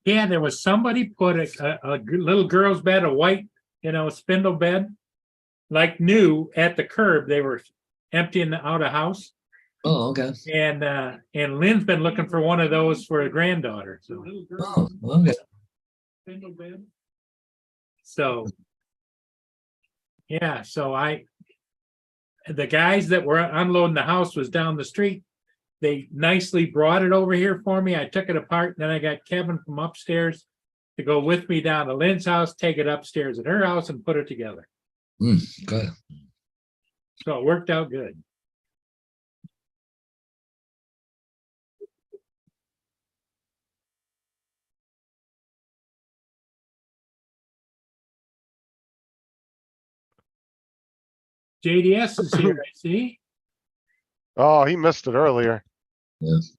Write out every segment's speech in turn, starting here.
Yeah, there was somebody put a little girl's bed, a white, spindle bed, like new at the curb. They were emptying out a house. Oh, okay. And Lynn's been looking for one of those for a granddaughter. So Oh, okay. spindle bed. So yeah, the guys that were unloading the house was down the street. They nicely brought it over here for me. I took it apart, and then I got Kevin from upstairs to go with me down to Lynn's house, take it upstairs at her house, and put it together. Good. So it worked out good. JDS is here, I see. Oh, he missed it earlier. Yes.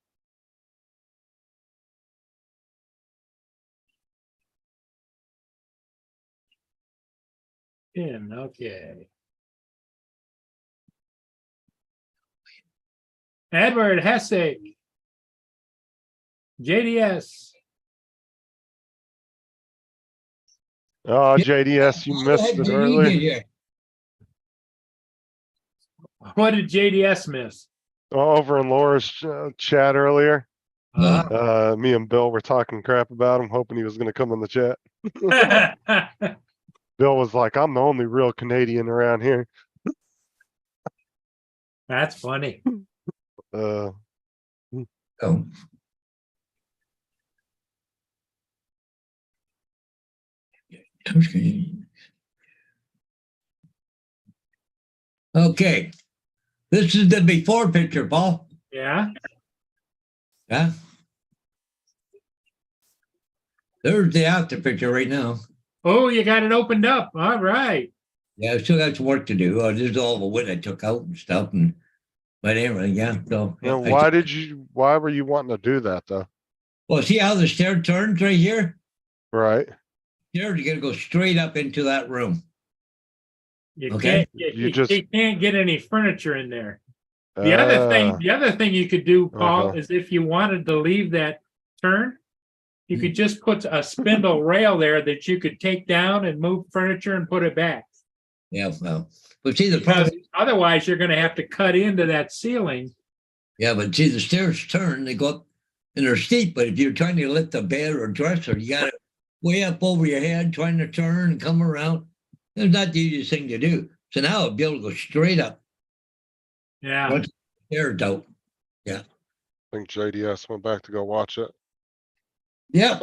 Okay. Edward Hesse. JDS. Oh, JDS, you missed it earlier. What did JDS miss? Over in Laura's chat earlier. Uh, Me and Bill were talking crap about him, hoping he was going to come in the chat. Bill was like, I'm the only real Canadian around here. That's funny. Oh. Okay. This is the before picture, Paul. Yeah. Yeah. There's the after picture right now. Oh, you got it opened up. All right. Yeah, I still got some work to do. This is all the wood I took out and stuff, but anyway, yeah. So Now, why were you wanting to do that though? well, see how the stair turns right here? Right. Stairs are gonna go straight up into that room. You Okay. can't get any furniture in there. The other thing you could do, Paul, is if you wanted to leave that turn, you could just put a spindle rail there that you could take down and move furniture and put it back. Yeah, well, but see the Because problem. otherwise you're going to have to cut into that ceiling. Yeah, but see the stairs turn, they go up and they're steep. But if you're trying to lift a bed or dresser, you got it way up over your head, trying to turn and come around. It's not the easiest thing to do. So now I'll be able to go straight up. Yeah. Once the stairs out. Yeah. I think JDS went back to go watch it. Yeah.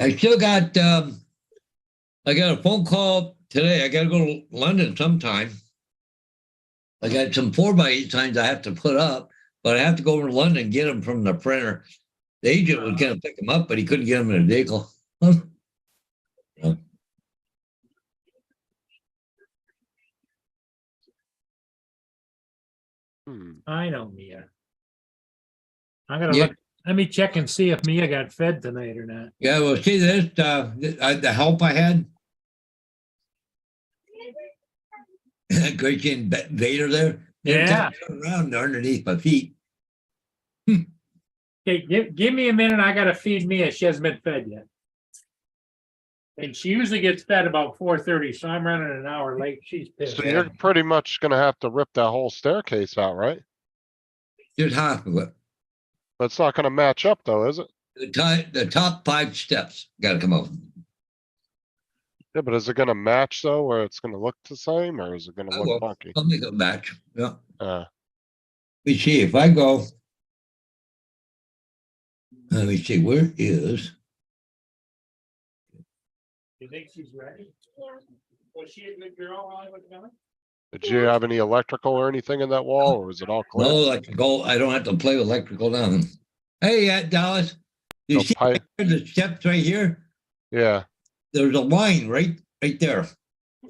I still got I got a phone call today. I gotta go to London sometime. I got some 4x8 signs I have to put up, but I have to go over to London and get them from the printer. The agent was gonna pick them up, but he couldn't get them in a vehicle. Yeah. I know Mia. I'm gonna look. Let me check and see if Mia got fed tonight or not. Yeah, well, see this the help I had. Christian Vader there. Yeah. Around underneath my feet. Okay, give me a minute. I gotta feed Mia. She hasn't been fed yet. And she usually gets fed about 4:30, so I'm running an hour late. She's pissed. So you're pretty much going to have to rip that whole staircase out, right? Just half of it. That's not going to match up though, is it? The top 5 steps got to come out. Yeah, but is it going to match though, where it's going to look the same, or is it going to look funky? I'll make a match. Yeah. Let me see if I go. Let me see, where is? You think she's ready? Yeah. Was she a good girl while I was gone? Did you have any electrical or anything in that wall, or was it all clear? No electrical. I don't have to play with electrical down. Hey, Dallas, you see the steps right here? Yeah. There's a line right there.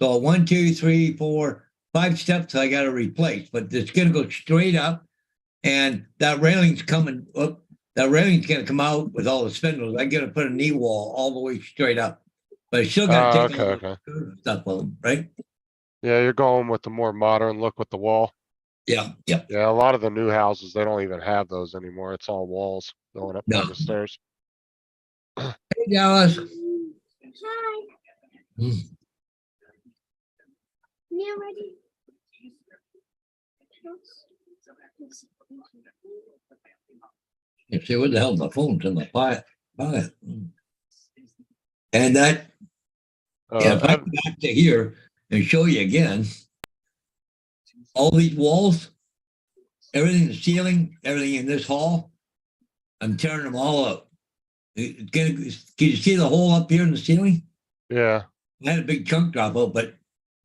So 1, 2, 3, 4, 5 steps I got to replace, but it's going to go straight up, and that railing's coming up. That railing's going to come out with all the spindles. I got to put a knee wall all the way straight up, but I still got to take all the stuff with them, right? Yeah, you're going with the more modern look with the wall. Yeah, yeah. Yeah, a lot of the new houses, they don't even have those anymore. It's all walls going up the stairs. Hey, Dallas. Hi. Hmm. Meal ready? You see, what the hell? My phone's in my pocket. And that, yeah, if I I- go back to here and show you again, all these walls, everything in the ceiling, everything in this hall, I'm tearing them all up. Can you see the hole up here in the ceiling? yeah, I had a big chunk drop out, but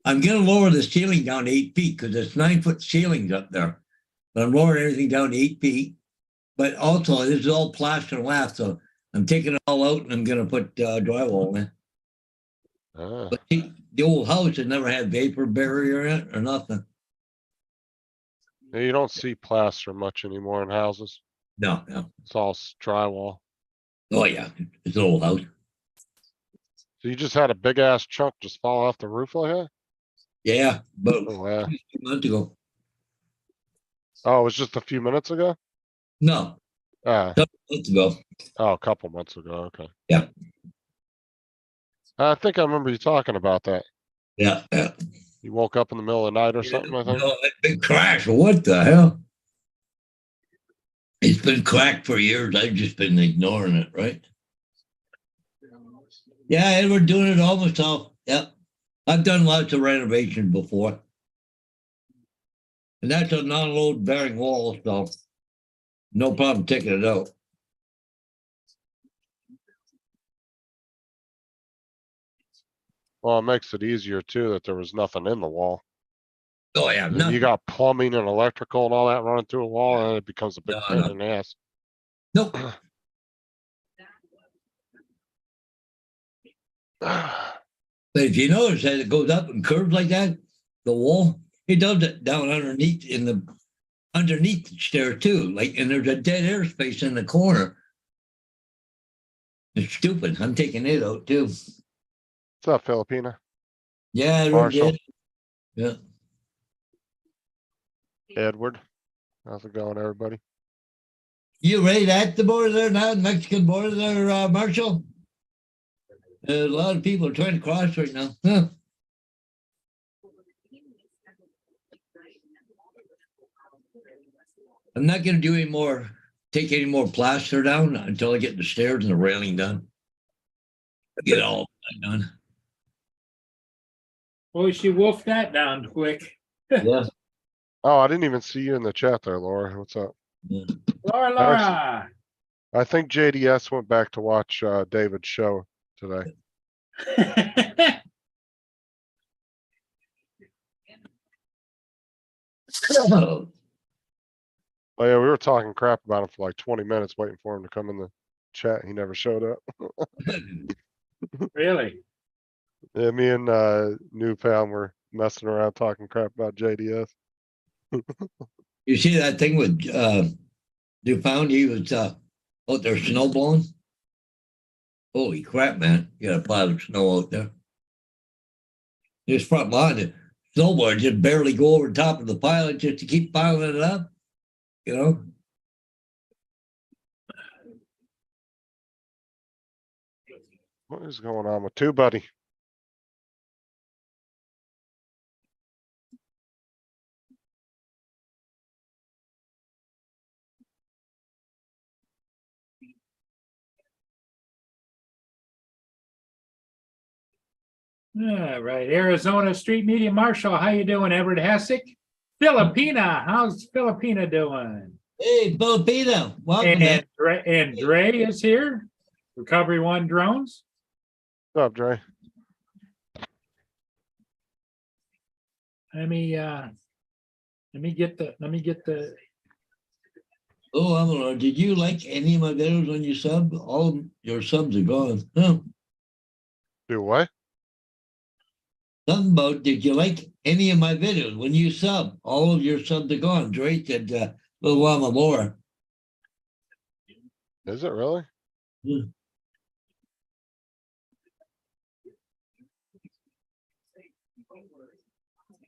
I'm gonna lower the ceiling down to 8 feet because it's 9 foot ceilings up there. But I'm lowering everything down to 8 feet. But also, this is all plaster and lath, so I'm taking it all out and I'm gonna put drywall in. ah, But the old house had never had vapor barrier in it or nothing. yeah, you don't see plaster much anymore in houses. No, no. It's all drywall. Oh yeah, it's an old house. So you just had a big ass chunk just fall off the roof like that? Yeah, but Oh, wow. 2 months ago. Oh, it was just a few minutes ago? No, Ah, couple months ago. oh, a couple months ago, okay. Yeah. I think I remember you talking about that. Yeah, yeah. You woke up in the middle of the night or something, I think. No, that big crash. What the hell? It's been cracked for years. I've just been ignoring it, right? Yeah, and we're doing it almost all. Yep. I've done lots of renovations before. And that's a non-load bearing wall, so no problem taking it out. Well, it makes it easier too that there was nothing in the wall. Oh yeah, If nothing. you got plumbing and electrical and all that running through a wall, and it becomes a big No, pain no. in the ass. Nope. But if you notice that it goes up and curves like that, the wall, it does it down underneath underneath the stair too. Like, and there's a dead air space in the corner. It's stupid. I'm taking it out too. What's up, Filipina? Yeah, we're Marshall. good. Yeah. Edward? How's it going, everybody? You right at the border there now, Mexican border there, Marshall? A lot of people are trying to cross right now. Huh. I'm not gonna do take any more plaster down until I get the stairs and the railing done. Get all that done. Boy, she wolfed that down quick. Yeah. Oh, I didn't even see you in the chat there, Laura. What's up? Laura. I think JDS went back to watch David's show today. Oh, Oh yeah, we were talking crap about him for like 20 minutes waiting for him to come in the chat. He never showed up. Really? Yeah, me and New Pound were messing around talking crap about JDS. you see that thing with you found he was out there snow blowing? Holy crap, man. You got a pile of snow out there. This front line, the snowboard just barely go over top of the pile just to keep piling it up. You know? What is going on with Two Buddy? All right, Arizona Street Media Marshal, how you doing, Everett Hessick? Filipina, how's Filipina doing? Hey, Filipino, welcome, man. And Dre is here. Recovery One Drones. What's up, Dre? Let me get the Oh, Amalur, did you like any of my videos when you sub? All of your subs are gone. Huh? Do what? Something about, did you like any of my videos when you sub? All of your subs are gone. Drake said a little while more. Is it really?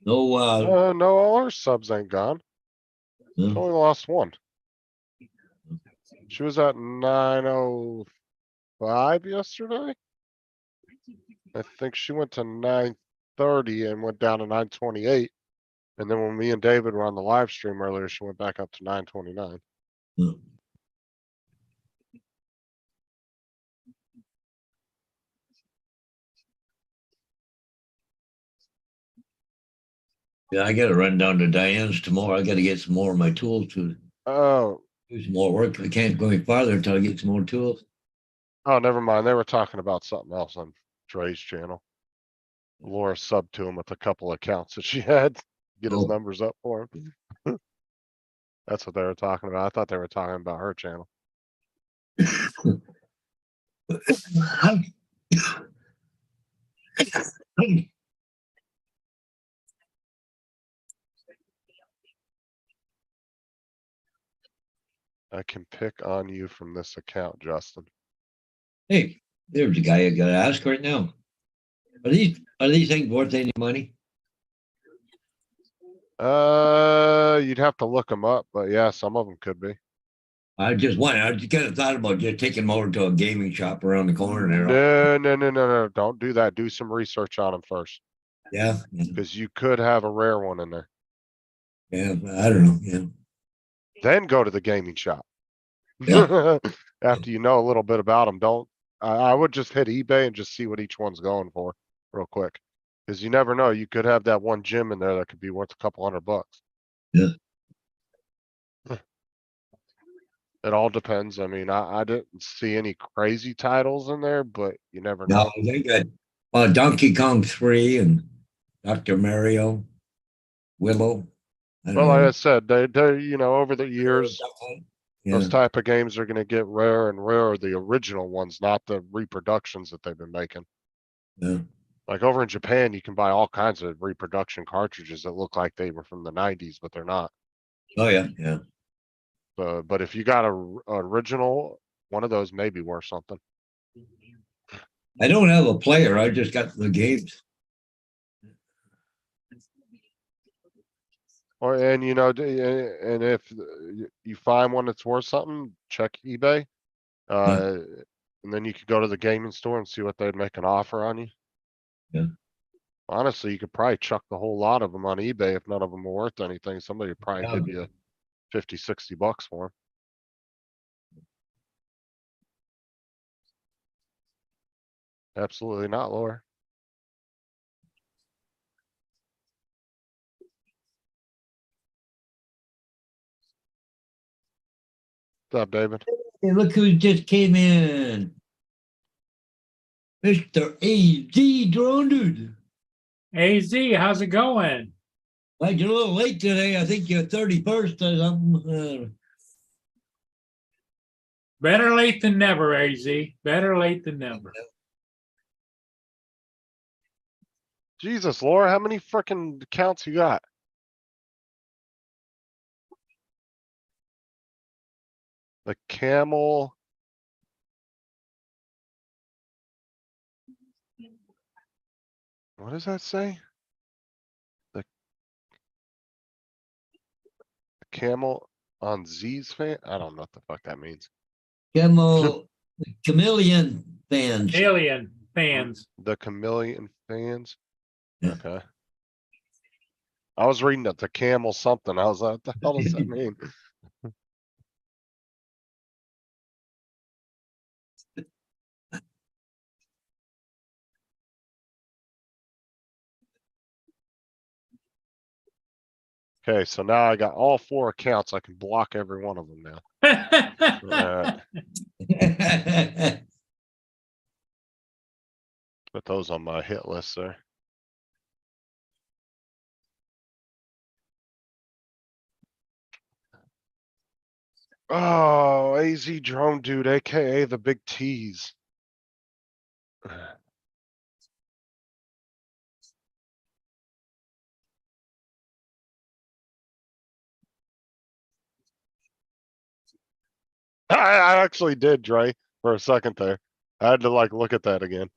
No, No, all our subs ain't gone. no. Only lost one. She was at 903 9:25 yesterday. I think she went to 9:30 and went down to 9:28. And then when me and David were on the live stream earlier, she went back up to 9:29. Yeah, I gotta run down to Diane's tomorrow. I gotta get some more of my tools to Oh, do some more work. I can't go any farther until I get some more tools. oh, never mind. They were talking about something else on Dre's channel. Laura subbed to him with a couple accounts that she had. Get his Oh. numbers up for him. That's what they were talking about. I thought they were talking about her channel. I can pick on you from this account, Justin. Hey, there's a guy I gotta ask right now. Are these things worth any money? You'd have to look them up, but yeah, some of them could be. I just kind of thought about just taking them over to a gaming shop around the corner there. No. Don't do that. Do some research on them first, Yeah, because you could have a rare one in there. yeah, I don't know. Yeah. Then go to the gaming shop. Yeah. After you know a little bit about them, don't. I would just hit eBay and just see what each one's going for real quick. Cause you never know. You could have that one gym in there that could be worth a couple $100. Yeah. It all depends. I mean, I didn't see any crazy titles in there, but you never No, know. they got Donkey Kong 3 and Dr. Mario, Willow. I don't Well, like I know. said, over the years, Yeah, those type of games are gonna get rarer and rarer, the original ones, not the reproductions that they've been making. yeah. Like over in Japan, you can buy all kinds of reproduction cartridges that look like they were from the 90s, but they're not. Oh yeah, yeah. But if you got a original, one of those may be worth something. I don't have a player. I just got the games. And if you find one that's worth something, check eBay. And then you could go to the gaming store and see what they'd make an offer on you. Yeah. Honestly, you could probably chuck the whole lot of them on eBay if none of them are worth anything. Somebody would probably Yeah. give you 50, 60 bucks for them. Absolutely not, Laura. What's up, David? Hey, look who just came in. Mr. AZ Drone Dude. AZ, how's it going? Like you're a little late today. I think you're 31st or something. Better late than never, AZ. Better late than never. Jesus, Laura, how many frickin' accounts you got? The camel. What does that say? The camel on Z's fan? I don't know what the fuck that means. Chameleon fans. Alien fans. The chameleon fans? Yeah. Okay. I was reading that the camel something. I was like, what the hell does that mean? Okay, so now I got all 4 accounts. I can block every one of them now. Put those on my hit list there. Oh, AZ Drone Dude, aka the Big T's. I actually did, Dre, for a second there. I had to look at that again.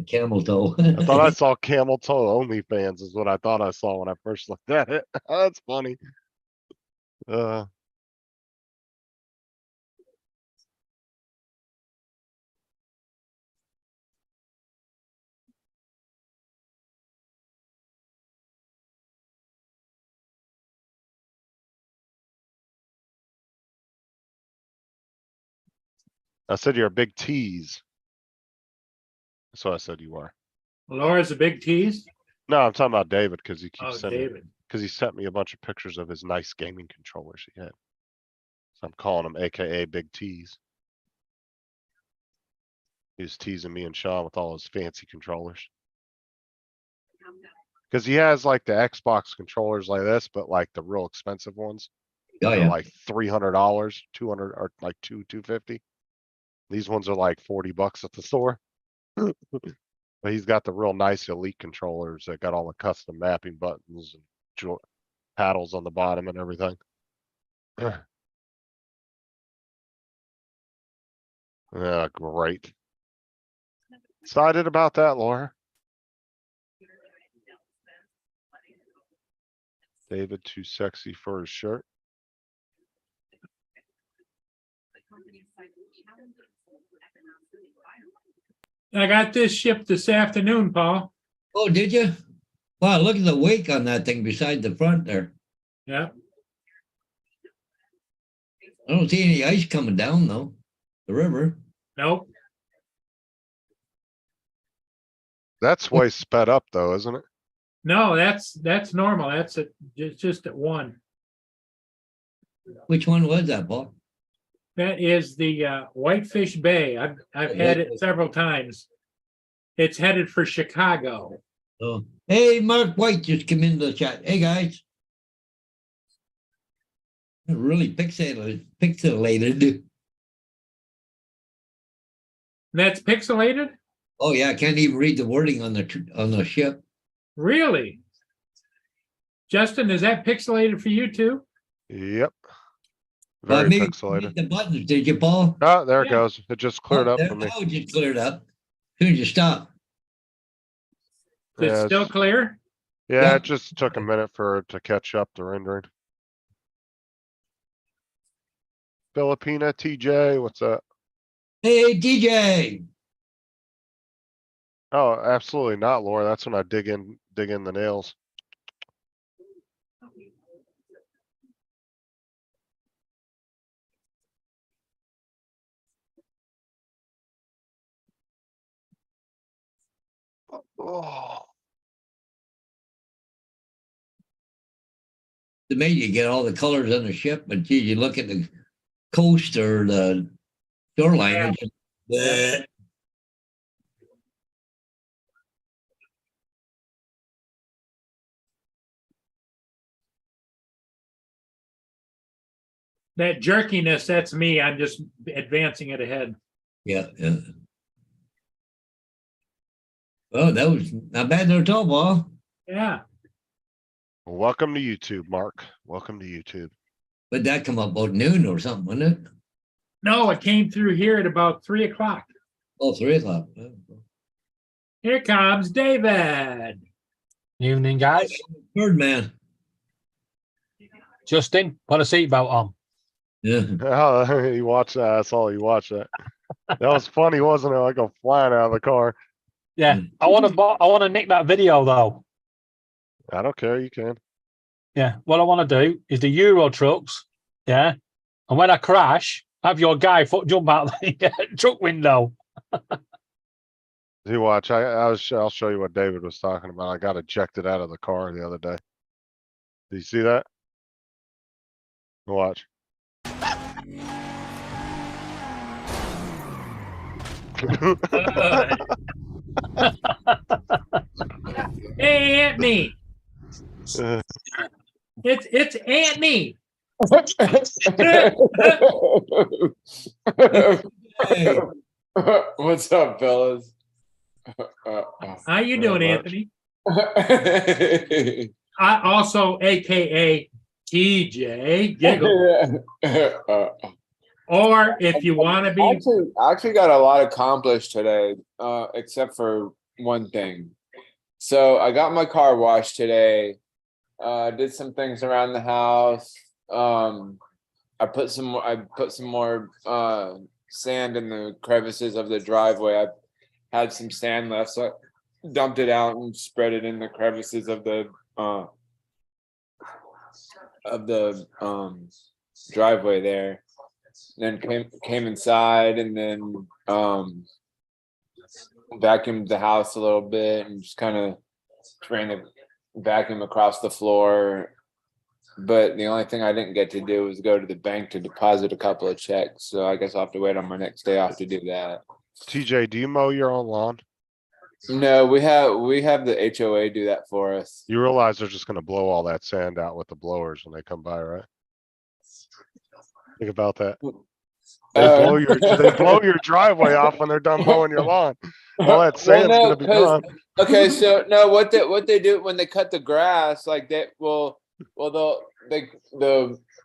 Camel toe. I thought I saw camel toe OnlyFans is what I thought I saw when I first looked at it. That's funny. I said you're a big tease. That's what I said you are. Laura's a big tease. No, I'm talking about David because he Oh, keeps sending, David. because he sent me a bunch of pictures of his nice gaming controllers he had. So I'm calling him AKA Big Tease. He was teasing me and Sean with all his fancy controllers. Because he has like the Xbox controllers like this, but like the real expensive ones. Oh, They're yeah. like $300, 200 or like $250. These ones are like $40 at the store. But he's got the real nice elite controllers that got all the custom mapping buttons and paddles on the bottom and everything. Yeah, great. Excited about that, Laura. David too sexy for his shirt. I got this shipped this afternoon, Paul. Oh, did you? Wow, look at the wake on that thing beside the front there. Yeah. I don't see any ice coming down though. The river. Nope. That's way sped up though, isn't it? No, that's normal. That's just at one. Which one was that, Paul? That is the Whitefish Bay. I've had it several times. It's headed for Chicago. Oh, hey, Mark White just came into the chat. Hey, guys. Really pixelated. That's pixelated? Oh yeah, I can't even read the wording on the ship. Really? Justin, is that pixelated for you too? Yep. Well, Very maybe you pixelated. hit the buttons, did you, Paul? Oh, there it Yeah. goes. It just cleared Oh, up there- for me. Now it just cleared up. As soon as you stop. Is it Yeah, still clear? Yeah, Yeah. it just took a minute for it to catch up to rendering. Filipina TJ, what's up? Hey, DJ. Oh, absolutely not, Laura. That's when I dig in the nails. Oh, The made you get all the colors on the ship, but gee, you look at the coast or the shoreline. Yeah. It's just, bleh. That jerkiness, that's me. I'm just advancing it ahead. Yeah, yeah. Oh, that was not bad there at all, Paul. Yeah. welcome to YouTube, Mark. Welcome to YouTube. But that come up about noon or something, wouldn't it? No, it came through here at about 3 o'clock. Oh, 3 o'clock. Here comes David. Evening, guys. Third man. Justin, put a seatbelt on. Yeah. Oh, you watched that. I saw you watch that. That was funny, wasn't it? I go flying out of the car. Yeah, I want to nick that video though. I don't care. You can. Yeah, what I want to do is the Euro trucks. Yeah, and when I crash, have your guy foot jump out the truck window. You watch. I'll show you what David was talking about. I got ejected out of the car the other day. Do you see that? Watch. Hey, Anthony. It's Anthony. Hey, What's up, fellas? How you doing, much. Anthony? I also, AKA TJ Giggle. Or if you want to be, I actually got a lot accomplished today, except for one thing. So I got my car washed today. Did some things around the house. I put some more sand in the crevices of the driveway. I had some sand left, so I dumped it out and spread it in the crevices of the driveway there. then came inside and then vacuumed the house a little bit and just kind of ran the vacuum across the floor. But the only thing I didn't get to do was go to the bank to deposit a couple of checks. So I guess I'll have to wait on my next day off to do that. TJ, do you mow your own lawn? No, we have the HOA do that for us. You realize they're just gonna blow all that sand out with the blowers when they come by, right? Think about that. They blow your driveway off when they're done mowing your lawn. All that sand's no, gonna be 'cause- gone. Okay, so no, what they do when they cut the grass, like the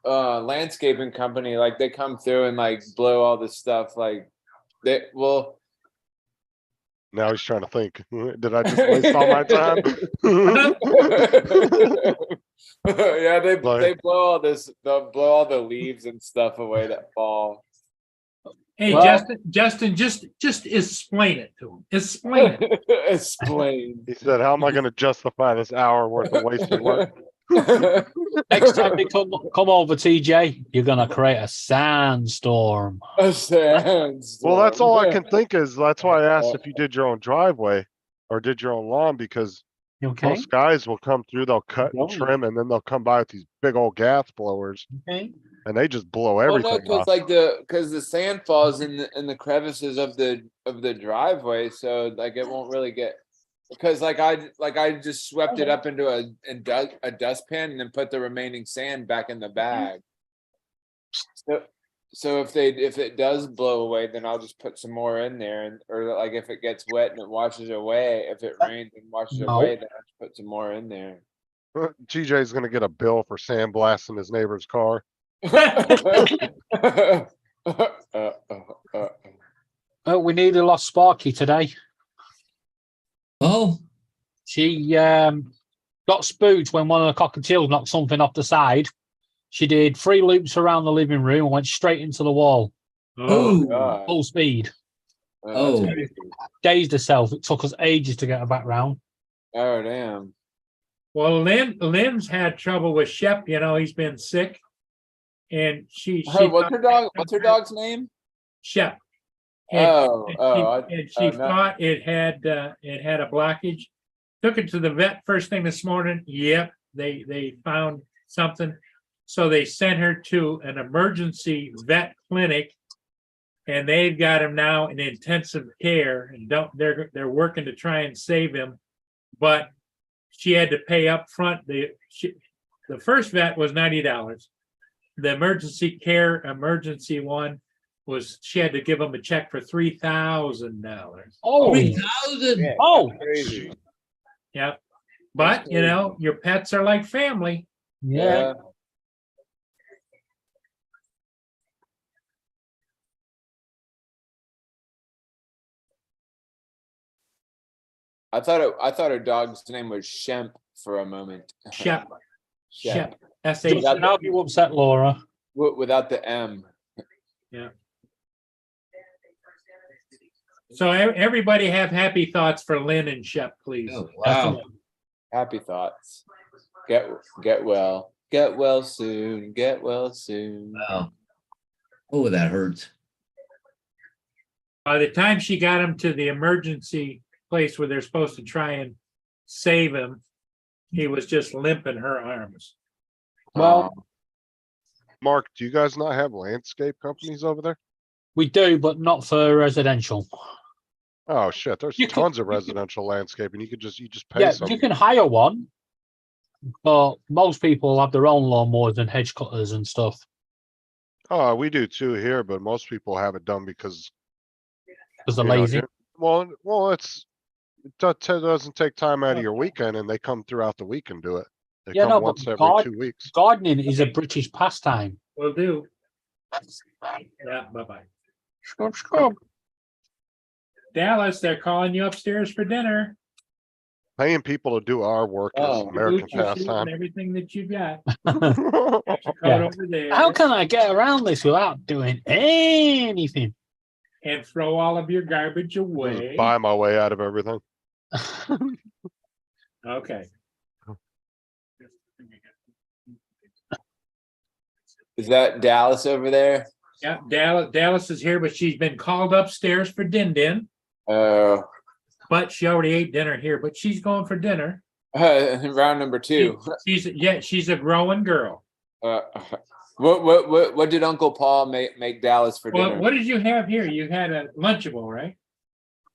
landscaping company, like they come through and like blow all this stuff, like they will. Now he's trying to think, did I just waste all my time? Yeah, they Like- blow all this, they'll blow all the leaves and stuff away that fall. Hey, Well- Justin, just explain it to him. Explain it. Explain. He said, how am I gonna justify this hour worth of wasted work? Next time they come over, TJ, you're gonna create a sandstorm. A sandstorm. Well, that's all I can think is, that's why I asked if you did your own driveway or did your own lawn, because You okay? most guys will come through, they'll cut and Yeah. trim, and then they'll come by with these big old gas blowers Okay. and they just blow Well, no, everything because off. like because the sand falls in the crevices of the driveway, so like it won't really get. Because like I just swept it up into a dustpan and then put the remaining sand back in the bag. So if it does blow away, then I'll just put some more in there, and or like if it gets wet and it washes away, if it rains and washes No. away, then I'll just put some more in there. TJ's gonna get a bill for sandblasting his neighbor's car. Oh, we nearly lost Sparky today. Oh, She got spooked when one of the cockatiels knocked something off the side. She did 3 loops around the living room and went straight into the wall, oh, God. full speed. Oh. That's crazy. Dazed herself. It took us ages to get her back round. Oh damn. Well, Lynn's had trouble with Shep, he's been sick. And she What's her dog's name? Shep. Oh, And she no. thought it had a blockage. Took it to the vet first thing this morning. Yep, they found something. So they sent her to an emergency vet clinic, and they've got him now in intensive care. And they're working to try and save him, but she had to pay up front. The first vet was $90. The emergency one was she had to give him a check for $3,000. Oh, 3,000. oh, Crazy. Yep. But your pets are like family. yeah. I thought her dog's name was Shemp for a moment. Shep. Shep. S-H. Justin, how you upset Laura? Without the M. So everybody have happy thoughts for Lynn and Shep, please. Oh, wow. Happy thoughts. Get well. Get well soon. Get well soon. Wow. Oh, that hurts. By the time she got him to the emergency place where they're supposed to try and save him, he was just limp in her arms. Well, Mark, do you guys not have landscape companies over there? we do, but not for residential. Oh shit, there's You can- tons of residential landscaping. You just pay Yeah, some. you can hire one, but most people have their own lawnmowers and hedge cutters and stuff. Oh, we do too here, but most people have it done because Because they're you know, lazy. Well, doesn't take time out of your weekend, and they come throughout the week and do it. They Yeah, come no, but once every God- 2 weeks. Gardening is a British pastime. Will do. Yeah, bye-bye. Scrub, scrub. Dallas, they're calling you upstairs for dinner. Paying people to do our work is Oh. American Boot your suit pastime. and everything that you got. Got your coat Yeah. over there. How can I get around this without doing anything? And throw all of your garbage Just away. buy my way out of everything. Okay. Is that Dallas over there? Yeah, Dallas is here, but she's been called upstairs for din. Uh, But she already ate dinner here, but she's going for dinner. round number two. She's a growing girl. Uh, what did Uncle Paul make Dallas for Well, dinner? what did you have here? You had a Lunchable, right?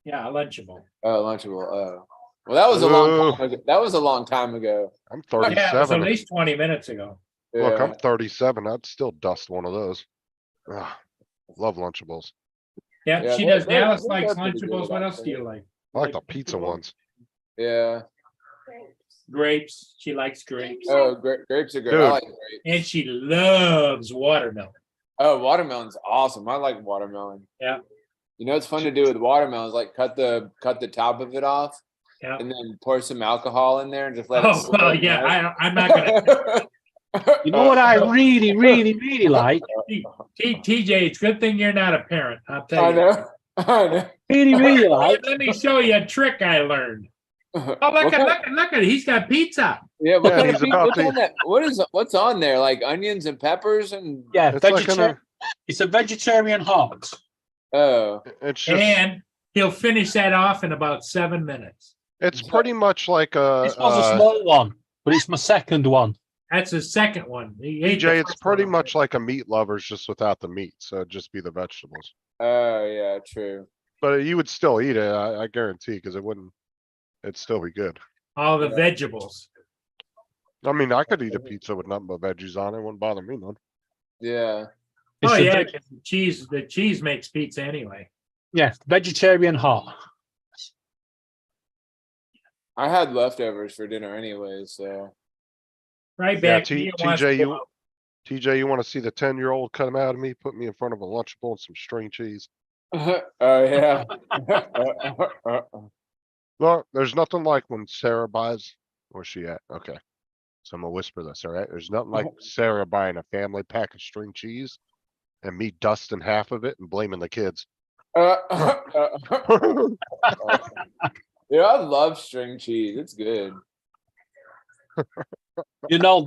Yeah, a Lunchable. Lunchable. Well, that was a long time ago. That was a long time ago. I'm Yeah, it was at 37. least 20 minutes ago. Look, Yeah. I'm 37. I'd still dust one of those. Ugh, love Lunchables. Yeah, Yeah, she they're- does. Dallas they're likes pretty good, Lunchables. What else do actually. you like? I like the pizza ones. Yeah. Grapes. She likes grapes. Oh, grapes are good. I Dude. like grapes. And she loves watermelon. Oh, watermelon's awesome. I like watermelon. Yeah. You know what's fun to do with watermelon is like cut the top of it off, Yeah. and then pour some alcohol in there and just let it. Oh, well, sit yeah, I'm not gonna. You know what I really, really, really like? TJ, it's a good thing you're not a parent. I'll tell I you. know. I know. Really, really like. Let me show you a trick I learned. Oh, look What at, kind- look at, he's got pizza. Yeah, what Yeah, kind of he's pizza- about what's to- on that? What's on there? Like onions and peppers and Yeah, It's like vegetarian. It's a vegetarian hot. oh, It's just, And he'll finish that off in about 7 minutes. it's pretty much like This was a small one, but it's my second one. That's his second one. He ate the TJ, it's first pretty one. much like a meat lovers just without the meat. So it'd just be the vegetables. oh yeah, true. But you would still eat it, I guarantee, because it'd still be good. All the vegetables. I mean, I could eat a pizza with nothing but veggies on it. It wouldn't bother me none. Yeah. It's Oh a yeah, veg- 'cause the cheese makes pizza anyway. yeah, vegetarian hot. I had leftovers for dinner anyway, so Right Yeah, back. Mia wants TJ, to go out. TJ, you want to see the 10-year-old cut him out of me? Put me in front of a Lunchable and some string cheese. oh yeah. Well, there's nothing like when Sarah buys. Where's she at? Okay. So I'm gonna whisper this, all right? There's nothing like Sarah buying a family pack of string cheese and me dusting half of it and blaming the kids. Yeah, I love string cheese. It's good. You know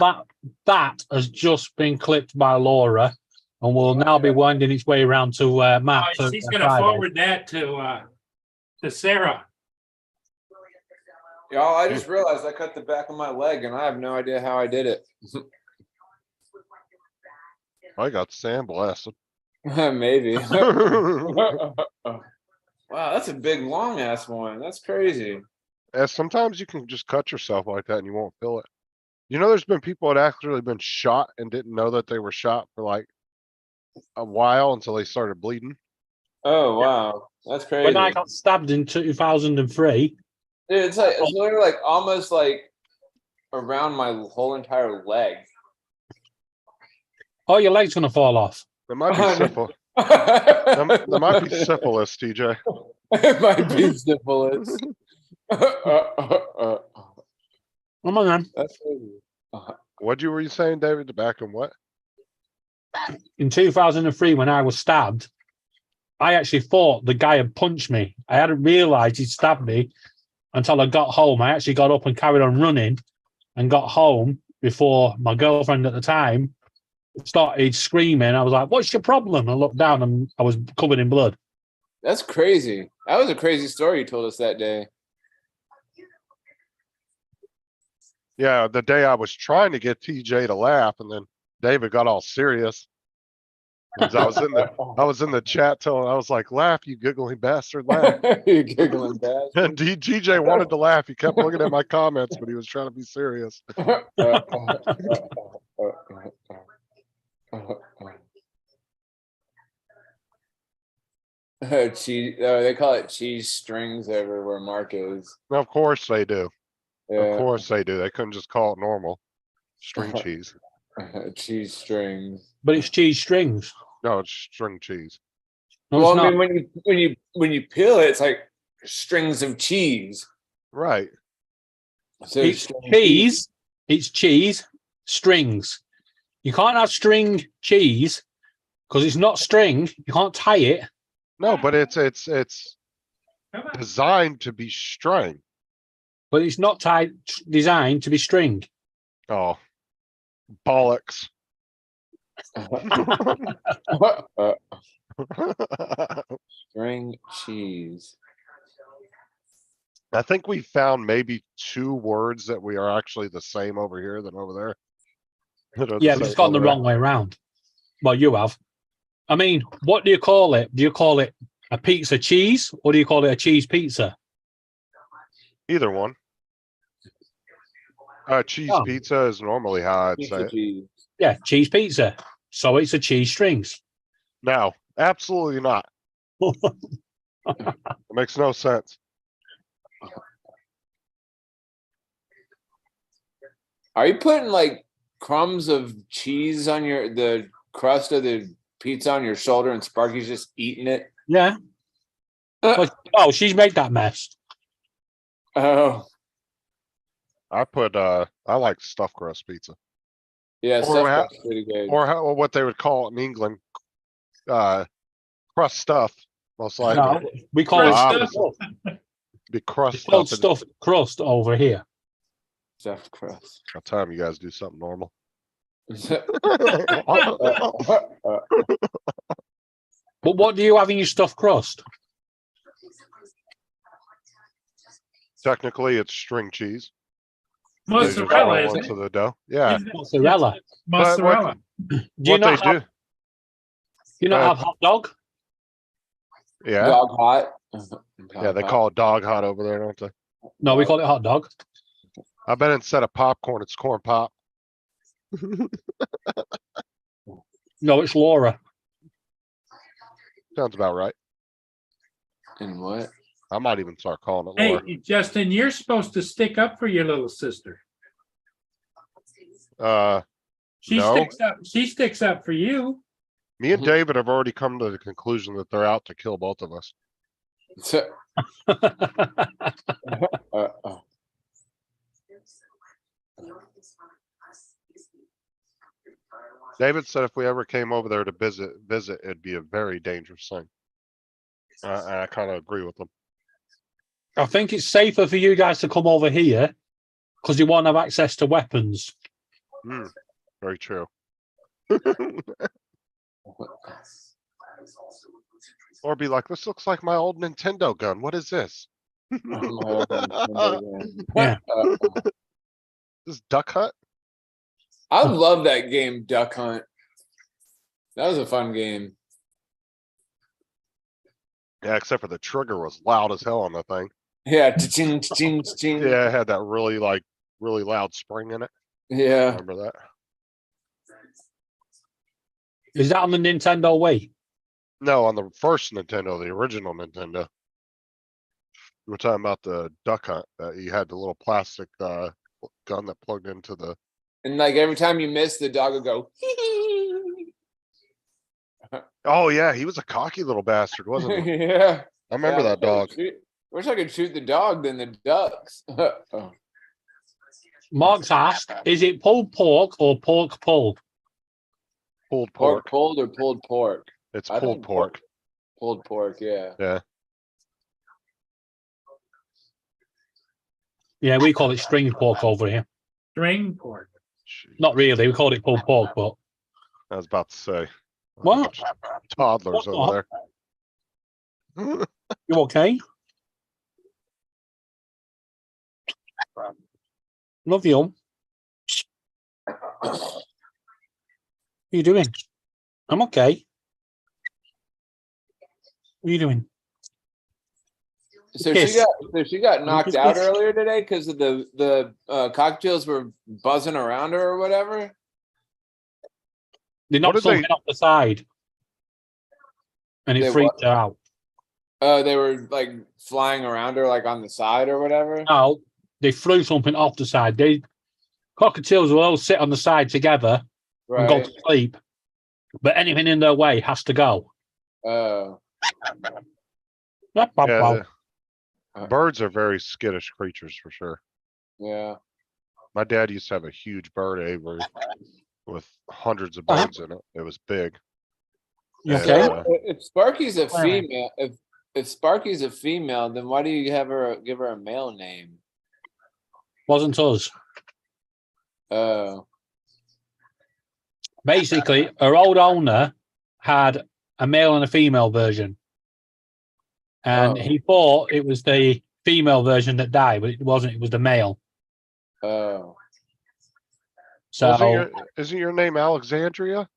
that has just been clipped by Laura, and will now be winding its way around to Matt. Oh, for she's gonna Friday. forward that to Sarah. Y'all, I just realized I cut the back of my leg and I have no idea how I did it. I got sandblasted. Maybe. Yeah, Wow, that's a big long ass one. That's crazy. sometimes you can just cut yourself like that and you won't feel it. You know, there's been people that actually been shot and didn't know that they were shot for like a while until they started bleeding. Oh wow, that's crazy. When I got stabbed in 2003, Dude, it's literally like almost like around my whole entire leg. oh, your leg's gonna fall off. There might be syphilis. It There might be syphilis, TJ. might be syphilis. Come on, then. That's crazy. What were you saying, David? The back and what? In 2003, when I was stabbed, I actually thought the guy had punched me. I hadn't realized he'd stabbed me until I got home. I actually got up and carried on running and got home before my girlfriend at the time started screaming. I was like, "What's your problem?" I looked down and I was covered in blood. That's crazy. That was a crazy story you told us that day. Yeah, the day I was trying to get TJ to laugh, and then David got all serious. 'Cause I was in the chat telling, I was like, "Laugh, you giggling bastard, laugh." You giggling bad. And TJ wanted to laugh. He kept looking at my comments, but he was trying to be serious. Cheese. They call it cheese strings over where Mark is. Of course they do. Of Yeah, course they do. They couldn't just call it normal string cheese. cheese strings. But it's cheese strings. No, it's string cheese. No, Well, it's I not. mean, when you peel it, it's like strings of cheese. Right. So It's string cheese. It's cheese strings. You can't have string cheese because it's not string. You can't tie it. No, but it's Come on. designed to be string. But it's not designed to be string. Oh, bollocks. String cheese. I think we found maybe 2 words that we are actually the same over here than over there. that are the Yeah, but it's same gone the over there. wrong way around. Well, you have. I mean, what do you call it? Do you call it a pizza cheese or do you call it a cheese pizza? Either one. Cheese Oh. pizza is normally how I'd say Pizza it. cheese. Yeah, cheese pizza. So it's a cheese strings. No, absolutely not. It makes no sense. Are you putting like crumbs of cheese on the crust of the pizza on your shoulder and Sparky's just eating it? Yeah. Oh, she's made that mess. Oh, I like stuffed crust pizza. yeah, Or stuff ha- that's pretty good. Or what they would call it in England, crust stuff, most likely. No, we call Crust it stuff? Be crust It's called stuff. stuffed crust over here. Stuffed crust. I'll tell you guys do something normal. But what do you have in your stuffed crust? Technically, it's string cheese. They just Mozzarella, roll isn't into it? the dough. Yeah, Isn't it? Mozzarella. Mozzarella. Do you what they not have, do. you not Go have hot dog? Yeah, Dog hot. yeah, they call it dog hot over there, don't they? No, we call it hot dog. I bet instead of popcorn, it's corn pop. No, it's Laura. Sounds about right. And what? I might even start calling it Laura. Hey, Justin, you're supposed to stick up for your little sister. No. She sticks up for you. Me and David have already come to the conclusion that they're out to kill both of us. David said if we ever came over there to visit, it'd be a very dangerous thing. And I kind of agree with him. I think it's safer for you guys to come over here because you won't have access to weapons. Very true. Or be like, this looks like my old Nintendo gun. What is this? Yeah. This Duck Hunt? I love that game, Duck Hunt. That was a fun game. Yeah, except for the trigger was loud as hell on the thing. Yeah, cha-ching, cha-ching, cha-ching. Yeah, it had that really loud spring in it. Yeah. Remember that? Is that on the Nintendo Wii? No, on the first Nintendo, the original Nintendo. We're talking about the Duck Hunt. You had the little plastic gun that plugged into the. And like every time you miss, the dog would go. Oh yeah, he was a cocky little bastard, wasn't he? Yeah. I remember Yeah, that dog. Wish I could shoot the dog than the ducks. Oh. Mark's asked, is it pulled pork or pork pulled? Pulled Pork pork. pulled or pulled pork? It's I pulled think pork. Pulled pork, yeah. Yeah. Yeah, we call it string pork over here. String pork. Jeez, Not really. We call it pulled pork, but I was about to say. What? Toddlers What? over there. you okay? Love you. What are you doing? I'm okay. What are you doing? So Kiss. she got knocked Kiss, out kiss. earlier today because of the cocktails were buzzing around her or whatever. They knocked did they- something off the side. And They it freaked her out. They were like flying around her like on the side or whatever. No, they threw something off the side. Cockatiels will all sit on the side together and go Right. to sleep. But anything in their way has to go. Oh. Yeah, birds are very skittish creatures for sure. Yeah. My dad used to have a huge bird aviary with hundreds of Uh-huh. birds in it. It was big. You And, okay? If Sparky's a Where? female, if Sparky's a female, then why do you give her a male name? Wasn't us. Oh. Basically, her old owner had a male and a female version. And Oh. he thought it was the female version that died, but it wasn't. It was the male. Oh. So Isn't your name Alexandria?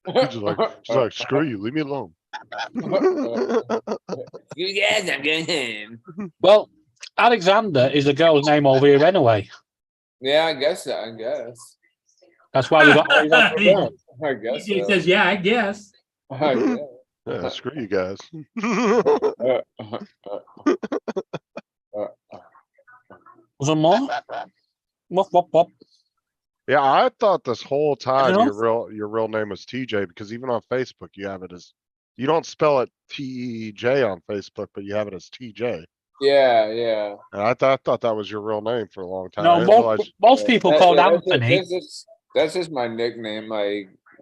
He's like, screw you, leave me alone. You guys are good. well, Alexander is a girl's name over here anyway. Yeah, I guess so. I guess. That's why we got Alexander Bell. I guess. He So. says, yeah, I guess. I guess. Yeah, screw you guys. Was there more? Wop. Yeah, I thought this whole time Anything your real name was TJ, because even on Facebook you have it as, you don't spell it TEJ on Facebook, but you have it as TJ. Yeah. And I thought that was your real name for a long time. I No, didn't realize- most people That- called that's- Anthony. That's just my nickname.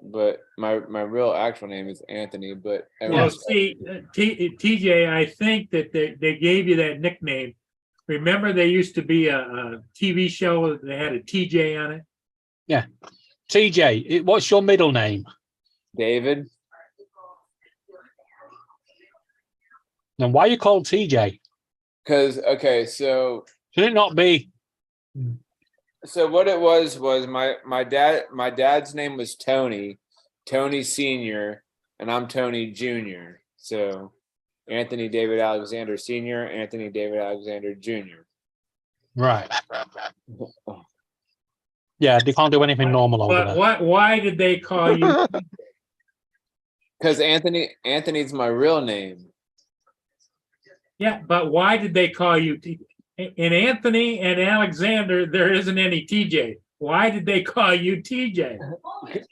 But my real actual name is Anthony. But Well, everyone- see, TJ, I think that they gave you that nickname. Remember, there used to be a TV show that had a TJ on it? TJ, what's your middle name? David. And why are you called TJ? Because okay, so Should it not be? what it was my dad's name was Tony Senior, and I'm Tony Junior. So Anthony David Alexander Senior, Anthony David Alexander Junior. Right. Yeah, they can't do anything normal over But there. why did they call you? Because Anthony's my real name. Yeah, but why did they call you? In Anthony and Alexander, there isn't any TJ. Why did they call you TJ?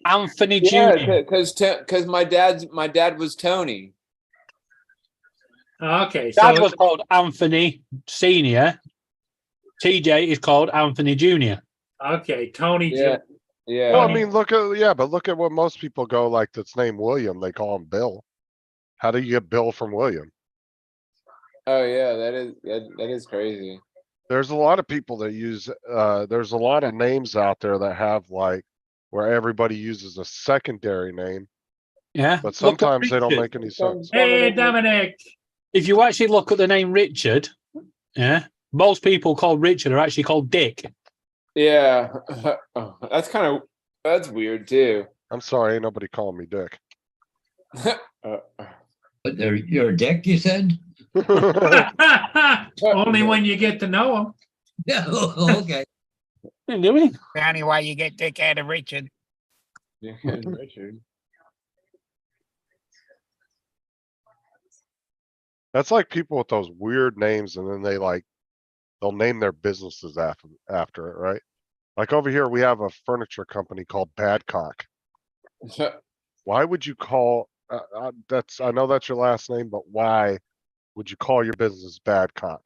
Anthony Yeah, Jr. because my dad was Tony. Okay, Dad so was called Anthony Senior. TJ is called Anthony Jr. okay, Tony. Yeah. Yeah. Well, I mean, look at what most people go like that's named William, they call him Bill. How do you get Bill from William? Oh yeah, that is crazy. There's a lot of people that use, there's a lot of names out there that have like, where everybody uses a secondary name, Yeah. but Look at sometimes they don't Richard. make any sense. Hey, Dominic. If you actually look at the name Richard, yeah, most people called Richard are actually called Dick. Yeah. That's weird too. I'm sorry, ain't nobody calling me Dick. But you're a dick, you said? Only when you get to know him. Yeah, okay. What are you doing? The only way you get Dick out of Richard. Richard. That's like people with those weird names and then they'll name their businesses after it, right? Like over here, we have a furniture company called Badcock. Why would you call, I know that's your last name, but why would you call your business Badcock?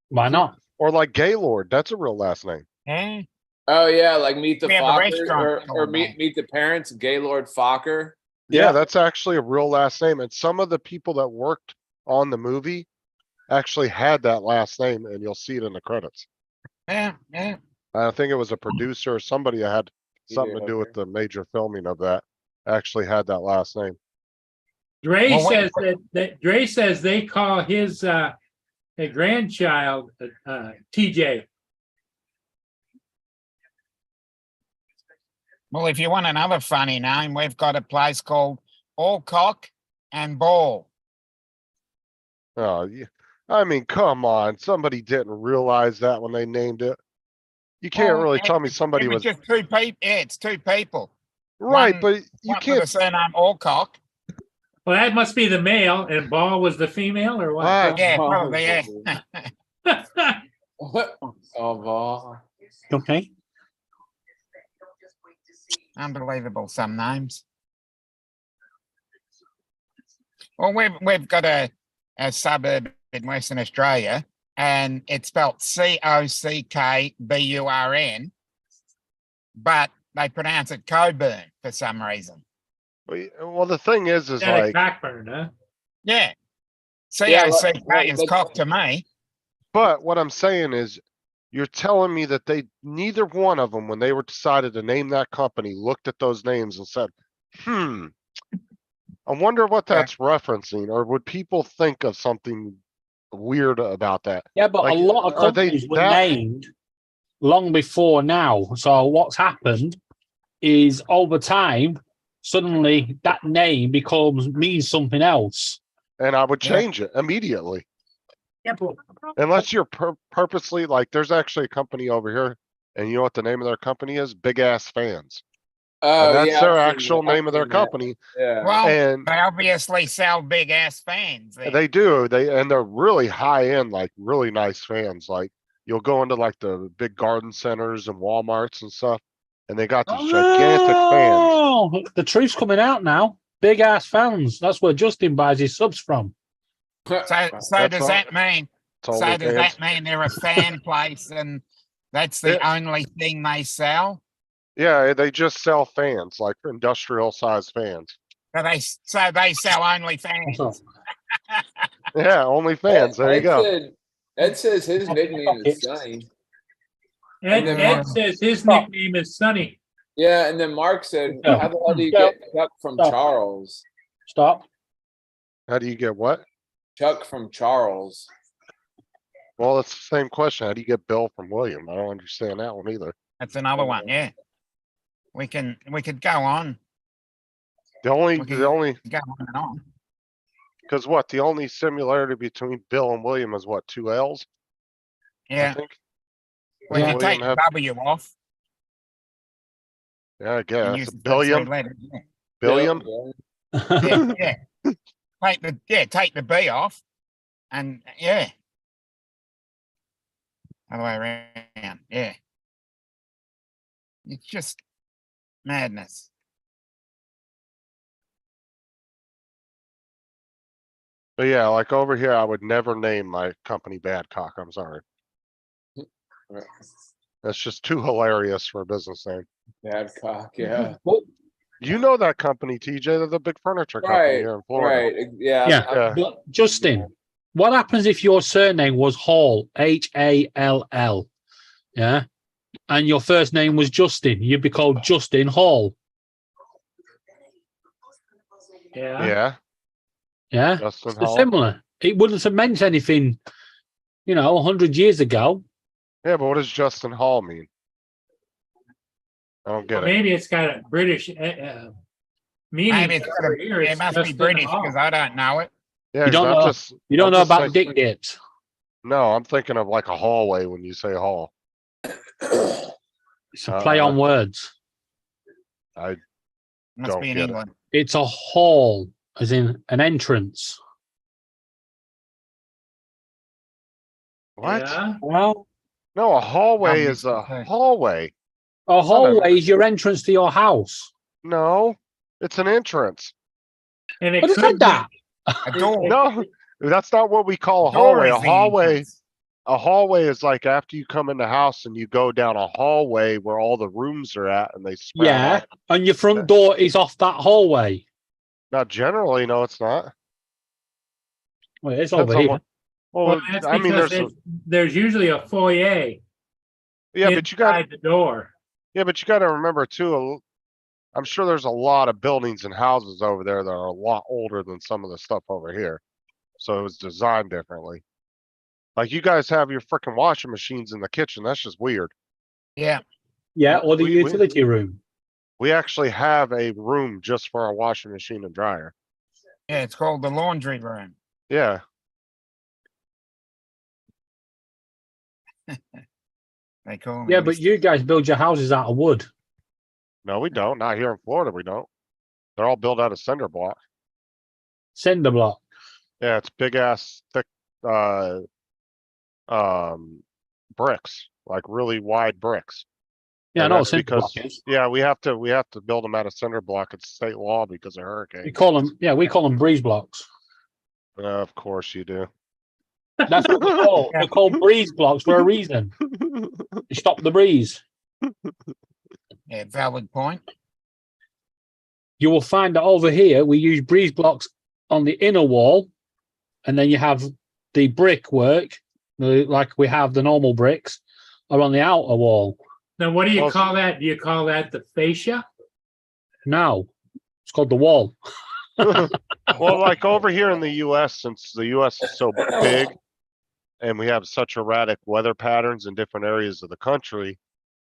Why not? Or like Gaylord, that's a real last name. Eh? Oh yeah, like Meet the We have a Fockers restaurant or called that. meet the Parents, Gaylord Fokker. Yeah, that's actually a real last name. And some of the people that worked on the movie actually had that last name, and you'll see it in the credits. Yeah. I think it was a producer or somebody that had something to do with the major filming of that, actually had that last name. Dre Well, says that Dre says they call his grandchild TJ. Well, if you want another funny name, we've got a place called Allcock and Ball. Oh, yeah. I mean, come on, somebody didn't realize that when they named it. You can't Oh, really it- tell me somebody It was was, just two people. Yeah, it's two people. right, one- but you One with can't, the surname Allcock. Well, that must be the male, and Ball was the female, or what? Right. Yeah, Oh, probably, yeah. Oh, ball. Okay. Unbelievable, some names. Well, we've got a suburb in Western Australia, and it's spelled Cockburn, but they pronounce it Coburn for some reason. well, the thing is Instead of like, Cockburn, huh? Yeah. Yeah, COCK well, is but- cock to me. but what I'm saying is, You're telling me that neither one of them, when they were decided to name that company, looked at those names and said, I wonder what Yeah. that's referencing, or would people think of something weird about that? Yeah, but Like, a lot of are they companies were that- named long before now. So what's happened is over time, suddenly that name means something else. And I would Yeah. change it immediately. Yeah, but Unless you're purposely, like, there's actually a company over here, and you know what the name of their company is? Big Ass Fans. Oh, And that's yeah, their I've seen actual that, I've name of their seen that. company. Yeah. Well, And they obviously sell big ass fans. then. they do, and they're really high end, like really nice fans. Like, you'll go into like the big garden centers and Walmarts and stuff, and they got these gigantic fans. oh, the truth's coming out now. Big ass fans. That's where Justin buys his subs from. So That's does all- that mean? It's So only does fans. that mean they're a fan place and that's the Yeah. only thing they sell? Yeah, they just sell fans, like industrial size fans. So they sell only fans. What's Yeah, only fans. There you go. Ed says his nickname is Sonny. Ed, then Ed Mark- says his Stop. nickname is Sonny. Yeah, and then Mark said, Yeah. how the hell do you Yeah. get Chuck from Stop. Charles? Stop. How do you get what? Chuck from Charles. Well, it's the same question. How do you get Bill from William? I don't understand that one either. That's another one. Yeah. We could go on, The only, Okay. the only, go on and on. because what, the only similarity between Bill and William is what, two L's? I Yeah. think. We Yeah. can take William the have- W off Yeah, I and guess. use the first Billiam, three letters. Yeah. Billiam. Yeah. Take the B off, and yeah. Other way around. Yeah. It's just madness. But yeah, like over here, I would never name my company Badcock. I'm sorry. That's just too hilarious for a business name. Badcock, yeah. Well, You know that company, TJ. They're the big furniture company Right, here in Florida. right, yeah. Yeah. Yeah. but Justin, what happens if your surname was Hall, Hall? Yeah. And your first name was Justin. You'd be called Justin Hall. Yeah. Yeah, Yeah. Justin So Hall. similar. It wouldn't have meant anything, 100 years ago. Yeah, but what does Justin Hall mean? I don't get Well, it. maybe it's got a British meaning. Maybe it's over here. it It's must be Justin British Hall. because I don't know it. Yeah, You 'cause don't I'm know- just, You don't I'm know just about thinking- dick dips. no, I'm thinking of like a hallway when you say hall. It's a play on words. I Must Don't be in get it. England. It's a hall, as in an entrance. what? Yeah. Well, No, a hallway Um, is a okay. hallway. a hallway is your entrance to your house. No, it's an entrance. And it But it's could like that. A door. No, that's not what we call a door hallway. is A the hallway, entrance. a hallway is like after you come in the house and you go down a hallway where all the rooms are at and they spread Yeah. out. And your front door is off that hallway. Now, generally, no, it's not. Well, it's Depends over on here. what- Well, Well, that's I mean, because there's, there's usually a foyer yeah, but you got, inside the door. yeah, but you got to remember too. I'm sure there's a lot of buildings and houses over there that are a lot older than some of the stuff over here. So it was designed differently. Like you guys have your freaking washing machines in the kitchen. That's just weird. Yeah. Yeah, or the we- utility room. We actually have a room just for our washing machine and dryer. Yeah. It's called the laundry room. Yeah, They call Yeah, it. but you guys build your houses out of wood. no, we don't. Not here in Florida, we don't. They're all built out of cinder block. Cinder block. Yeah, it's big ass thick, bricks, like really wide bricks. Yeah, I And know what that's cinder because- block is. Yeah, we have to build them out of cinder block. It's state law because of We hurricanes. call them breeze blocks. Of course you do. That's what they're called. They're called breeze blocks for a reason. They stop the breeze. Yeah, valid point. You will find that over here we use breeze blocks on the inner wall, and then you have the brickwork, like we have the normal bricks, are on the outer wall. Now, what do you Well, call that? Do you call that the fascia? No, it's called the wall. Well, like over here in the US, since the US is so big and we have such erratic weather patterns in different areas of the country,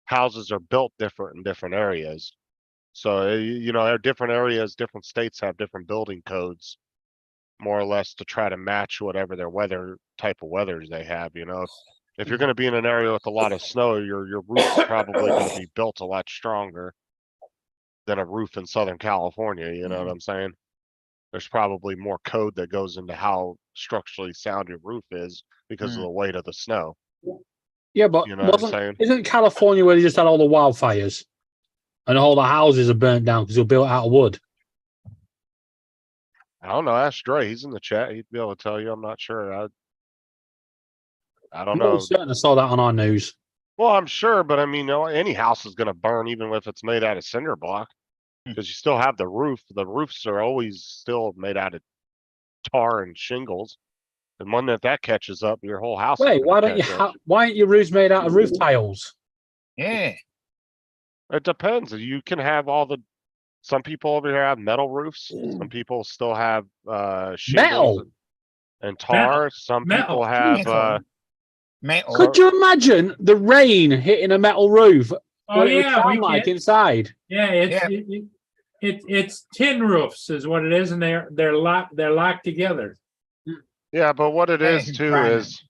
houses are built different in different areas. So, you know, different areas, different states have different building codes, more or less to try to match whatever their type of weathers they have, you know. If you're going to be in an area with a lot of snow, your roof's probably going to be built a lot stronger than a roof in Southern California, you know what I'm saying? There's probably more code that goes into how structurally sound your roof is because of the weight of the snow. Yeah, but You know what I'm saying? isn't California where they just had all the wildfires and all the houses are burnt down because they're built out of wood? I don't know. Ask Dre. He's in the chat. He'd be able to tell you. I'm not sure. I don't I'm know. almost certain I saw that on our news. Well, I'm sure, but I mean, you know, any house is going to burn even if it's made out of cinder block because you still have the roof. The roofs are always still made out of tar and shingles. And one that catches up, your whole house. Wait, why aren't your roofs made out of roof tiles? Yeah. It depends. You can have some people over here have metal roofs. Some people still have shingles Metal? and tar. Some people Metal. have Metal. Could you imagine the rain hitting a metal roof? Oh, What it would yeah, sound like inside? Yeah, it's tin roofs is what it is, and they're locked together. yeah, but what it is Hey, too Brian. is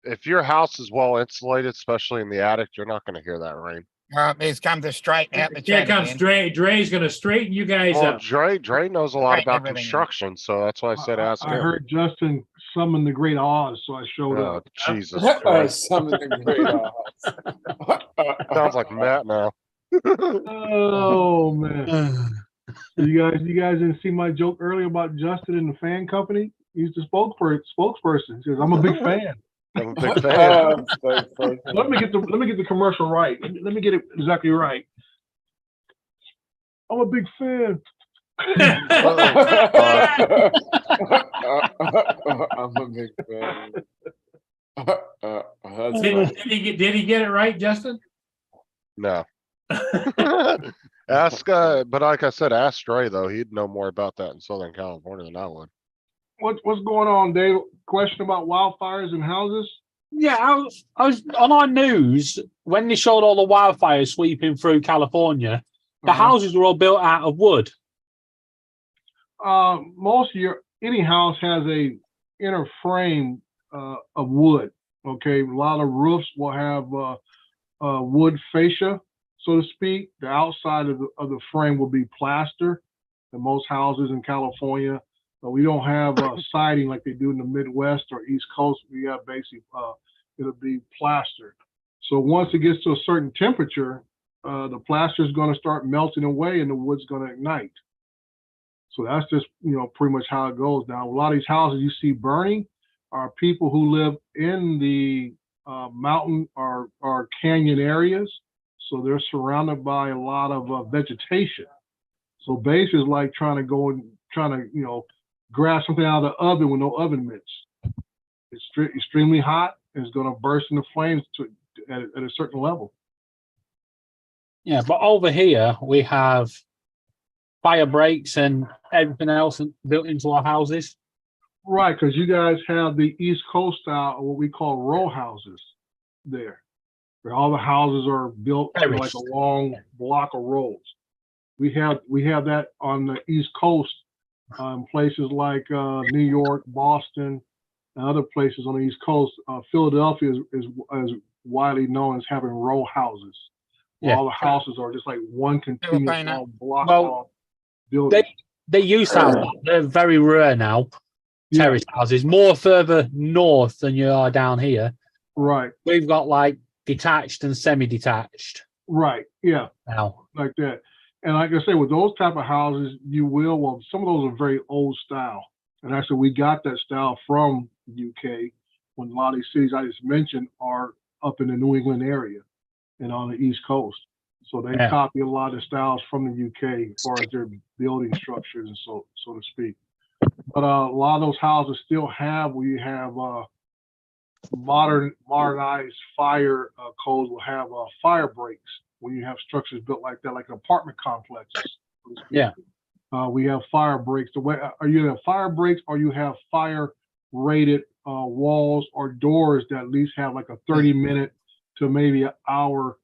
if your house is well insulated, especially in the attic, you're not going to hear that rain. He's come to straighten out the Here chat comes again. Dre's gonna straighten you guys Well, up. Dre knows a lot Right, about everything. construction, so that's why I said ask I him. heard Justin summon the great Oz, so I showed Oh, up. Jesus Christ. Some of the great odds. Sounds like Matt now. Oh man. You guys didn't see my joke earlier about Justin and the fan company? He's the spokesperson. He says, I'm a big fan. I'm a big fan. Let me get the commercial right. Let me get it exactly right. I'm a big fan. I'm a big fan. That's Did funny. he get it right, Justin? No. Ask, but like I said, ask Dre though. He'd know more about that in Southern California than I would. What's going on, Dave? Question about wildfires and houses? Yeah, I was on our news when they showed all the wildfires sweeping through California. The houses were all built out of wood. Most of any house has a inner frame of wood. Okay, a lot of roofs will have wood fascia, so to speak. The outside of the frame will be plaster. In most houses in California, but we don't have siding like they do in the Midwest or East Coast. We have basically it'll be plaster. So once it gets to a certain temperature, the plaster is going to start melting away and the wood's going to ignite. So that's just, pretty much how it goes. Now, a lot of these houses you see burning are people who live in the mountain or canyon areas. So they're surrounded by a lot of vegetation. So basically it's like trying to grab something out of the oven with no oven mitts. It's extremely hot and it's going to burst into flames at a certain level. Yeah, but over here we have fire breaks and everything else built into our houses. Right, because you guys have the East Coast style, or what we call row houses there, where all the houses are built like a long block of rows. We have that on the East Coast, places like New York, Boston, and other places on the East Coast. Philadelphia is widely known as having row houses. Yeah. All the houses are just like one continuous long block of buildings. They used to have that. They're very rare now. Terrace houses, more further north than you are down here. Right. We've got like detached and semi-detached. Right. Yeah. Now. Like that. And like I say, with those type of houses, some of those are very old style. And actually, we got that style from the UK when a lot of these cities I just mentioned are up in the New England area and on the East Coast. So they copy a lot of styles from the UK as far as their building structures and so to speak. But a lot of those houses still have where you have modernized fire codes will have fire breaks when you have structures built like that, like apartment complexes. so to speak. Yeah. We have fire breaks. The way are you have fire breaks, or you have fire rated walls or doors that at least have like a 30-minute to maybe an hour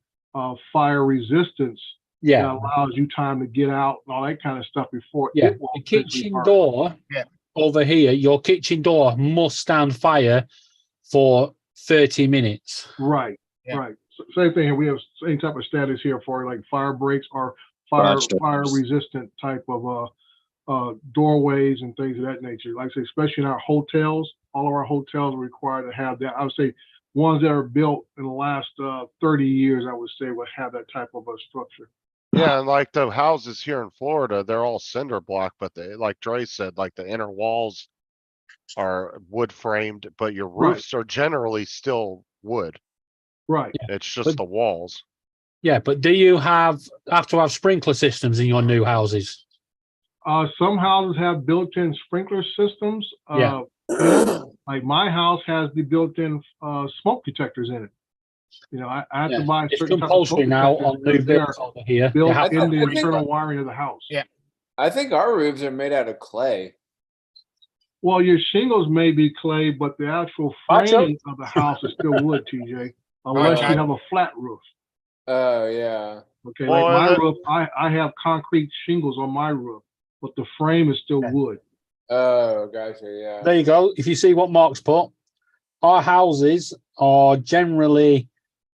fire resistance that Yeah. allows you time to get out and all that kind of stuff before Yeah. it will The eventually kitchen burn. door Yeah. over here, your kitchen door must stand fire for 30 minutes. Right, Yeah. right. Same thing here. We have same type of status here for like fire breaks or fire Garage doors. resistant type of doorways and things of that nature. Like I say, especially in our hotels, all of our hotels are required to have that. I would say ones that are built in the last 30 years, I would say would have that type of a structure. Yeah, and like the houses here in Florida, they're all cinder block, but they, like Dre said, like the inner walls are wood framed, but your Right. roofs are generally still wood. Right. It's just But- the walls. Yeah, but do you have to have sprinkler systems in your new houses? Some houses have built-in sprinkler systems. Yeah. Like my house has the built-in smoke detectors in it. You know, I have to buy a It's certain type of smoke compulsory now detectors on new because they're builds over here. They built have to in have the I think- internal wiring of the house. Yeah. I think our roofs are made out of clay. Well, your shingles may be clay, but the actual Macho? framing of the house is still wood, TJ, unless you Okay. have a flat roof. Oh, yeah. Okay, Well, like my and roof, I have concrete shingles on my roof, but the frame is still wood. Oh, gotcha, yeah. There you go. If you see what Mark's put, our houses are generally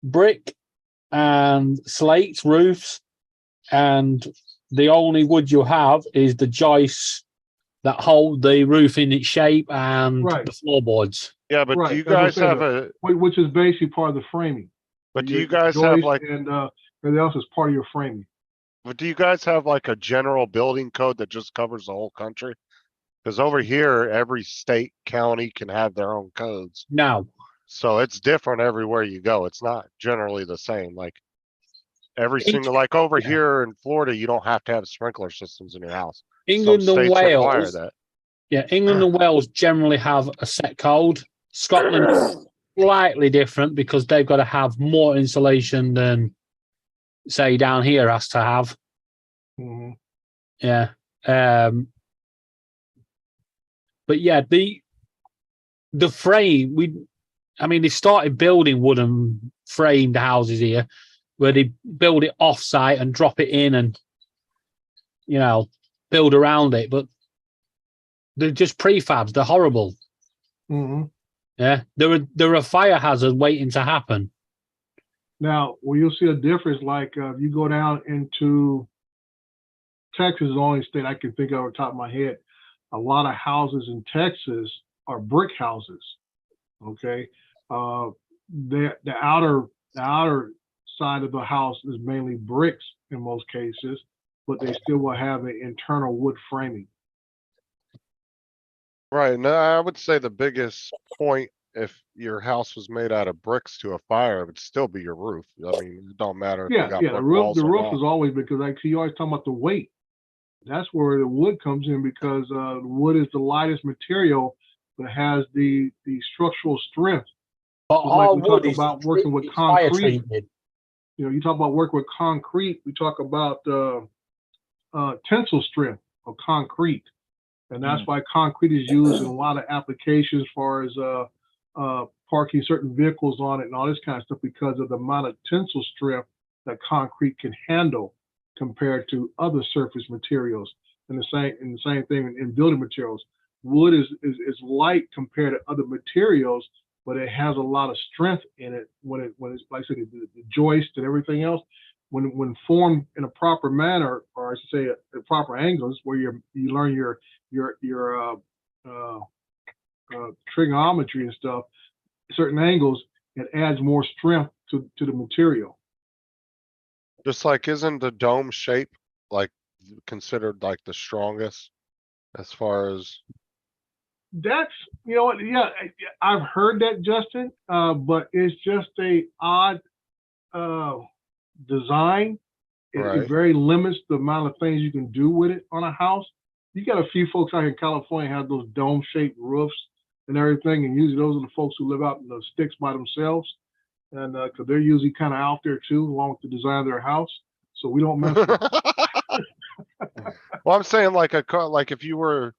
brick and slate roofs, and the only wood you have is the joists that hold the roof in its shape and Right. the floorboards. Yeah, but Right, do you that's what I'm guys saying, have a, Which is basically part of the framing. but do Your you guys have joist like, and everything else is part of your framing. but do you guys have like a general building code that just covers the whole country? Cause over here, every state, county can have their own codes. Now, So it's different everywhere you go. It's not generally the same, like. Every Each- single, like over yeah. here in Florida, you don't have to have sprinkler systems in your house. Some England and states require Wales, that. yeah, England and Wales generally have a set code. Scotland is slightly different because they've got to have more insulation than, say, down here has to have. Mhm. Yeah. But yeah, the frame, they started building wooden framed houses here where they build it off site and drop it in and, build around it. But they're just prefabs. They're horrible. Mhm. Yeah. They're a fire hazard waiting to happen. Now, well, you'll see a difference. Like if you go down into Texas, is the only state I can think of off the top of my head. A lot of houses in Texas are brick houses. Okay, the outer side of the house is mainly bricks in most cases, but they still will have an internal wood framing. Right, no, I would say the biggest point, if your house was made out of bricks to a fire, it would still be your roof. I mean, it don't matter if you Yeah, got yeah. brick The roof, walls the or roof not. is always because like you always talking about the weight. That's where the wood comes in because the wood is the lightest material, but has the structural strength. But Just like our we wood talk is about working with it's fire concrete. treated. You know, you talk about working with concrete. We talk about tensile strength of concrete, and that's why concrete is used in a lot of applications as far as parking certain vehicles on it and all this kind of stuff because of the amount of tensile strength that concrete can handle compared to other surface materials. And the same thing in building materials. Wood is light compared to other materials, but it has a lot of strength in it when it's like I said, the joist and everything else. When formed in a proper manner, or I should say at proper angles, where you learn your trigonometry and stuff, certain angles, it adds more strength to the material. Just like, isn't the dome shape like considered like the strongest as far as, That's, you know what, yeah, I've heard that, Justin, but it's just a odd design. It Right. very limits the amount of things you can do with it on a house. You got a few folks out here in California have those dome-shaped roofs and everything. And usually those are the folks who live out in the sticks by themselves. And because they're usually kind of out there too, along with the design of their house. So we don't mess with them. Well, I'm saying like a car, like if you were,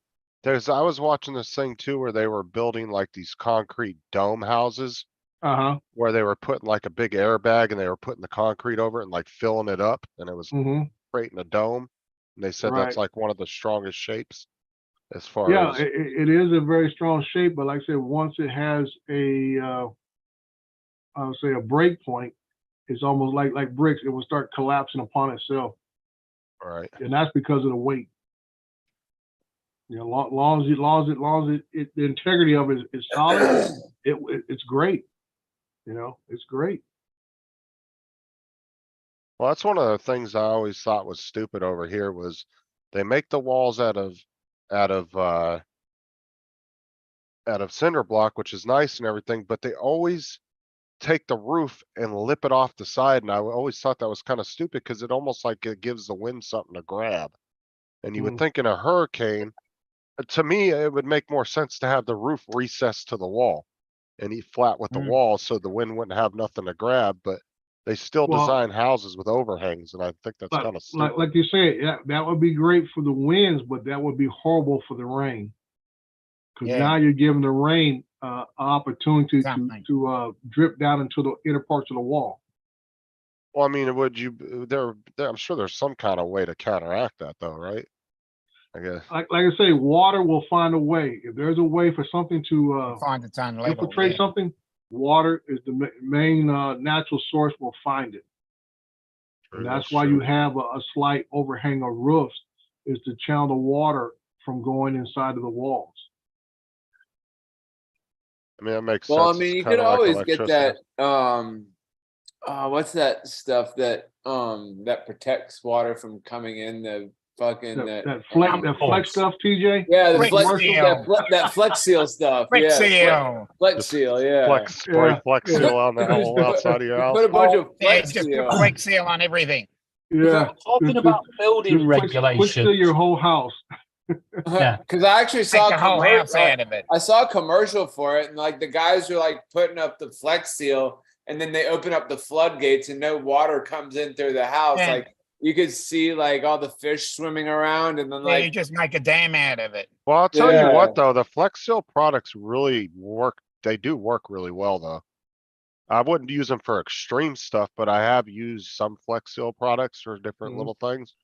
I was watching this thing too, where they were building like these concrete dome houses Uh-huh. where they were putting like a big airbag and they were putting the concrete over it and like filling it up and it was Mm-hmm. creating a dome. And they said that's Right. like one of the strongest shapes as far Yeah, as, it is a very strong shape, but like I said, once it has a, I would say a break point, it's almost like bricks. It will start collapsing upon itself, all right. and that's because of the weight. You know, long as the integrity of it is solid, it's great. You know, it's great. Well, that's one of the things I always thought was stupid over here was they make the walls out of cinder block, which is nice and everything, but they always take the roof and lip it off the side. And I always thought that was kind of stupid because it almost like it gives the wind something to grab. And you would think in a hurricane, to me, it would make more sense to have the roof recessed to the wall and eat flat with the Mm. wall so the wind wouldn't have nothing to grab, but they still Well- design houses with overhangs, and I think that's kind of stupid. Like you said, yeah, that would be great for the winds, but that would be horrible for the rain. Because Yeah. now you're giving the rain an opportunity Something. to drip down into the inner parts of the wall. Well, I mean, would you, I'm sure there's some kind of way to counteract that though, right? I guess. Like I say, water will find a way. If there's a way for something to Find it's on level. infiltrate Yeah. something, water is the main natural source. Will find it. And that's why you have a slight overhang of roofs, is to channel the water from going inside of the walls. I mean, that makes sense. Well, I It's mean, you kinda could like always get electricity. that, what's that stuff that, that protects water from coming in the fucking, That flex stuff, TJ. Yeah, the Flex flex, seal. that flex seal stuff. Brick Yeah, seal. flex seal, yeah. Flex, spray Yeah. flex Yeah. seal on the whole outside of your house. Put a bunch of Yeah, flex just put seal. brick seal on everything. Yeah. Talking Just- about building Just quick seal regulations. your whole house. Yeah. Because I actually saw Take the whole house out of it. I saw a commercial for it, and like the guys are like putting up the flex seal, and then they open up the floodgates, and no water comes in through the house. Yeah. Like you could see like all the fish swimming around, and then Yeah, you like just make a dam out of it. Well, I'll tell you Yeah. what, though, the Flex Seal products really work. They do work really well, though. I wouldn't use them for extreme stuff, but I have used some Flex Seal products for different Mhm. little things.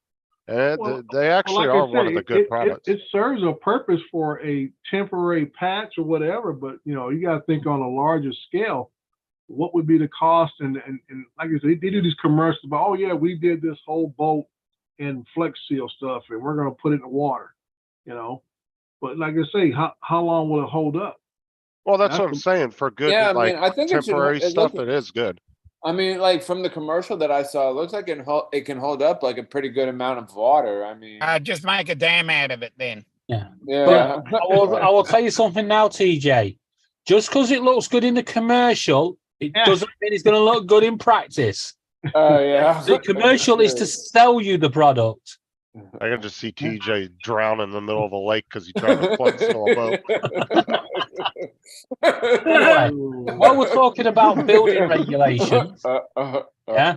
And Well, they actually Like I are one of say, the good products. It serves a purpose for a temporary patch or whatever, but you know, you got to think on a larger scale. What would be the cost? And like I said, they do these commercials about, oh yeah, we did this whole boat in Flex Seal stuff, and we're gonna put it in the water, you know. But like I say, how long will it hold up? Well, that's that's what I'm the- saying. For good, yeah, I like mean, I think it should. temporary It stuff, look, it is good. I mean, like from the commercial that I saw, it looks like it can hold up like a pretty good amount of water. I mean, Just make a dam out of it then. yeah. I will tell you something now, TJ. Just because it looks good in the commercial, it Yeah. doesn't mean it's going to look good in practice. Oh yeah. The commercial is to sell you the product. I can just see TJ drown in the middle of a lake because he tried to Flex Seal a boat. Anyway, while we're talking about building regulations, Yeah.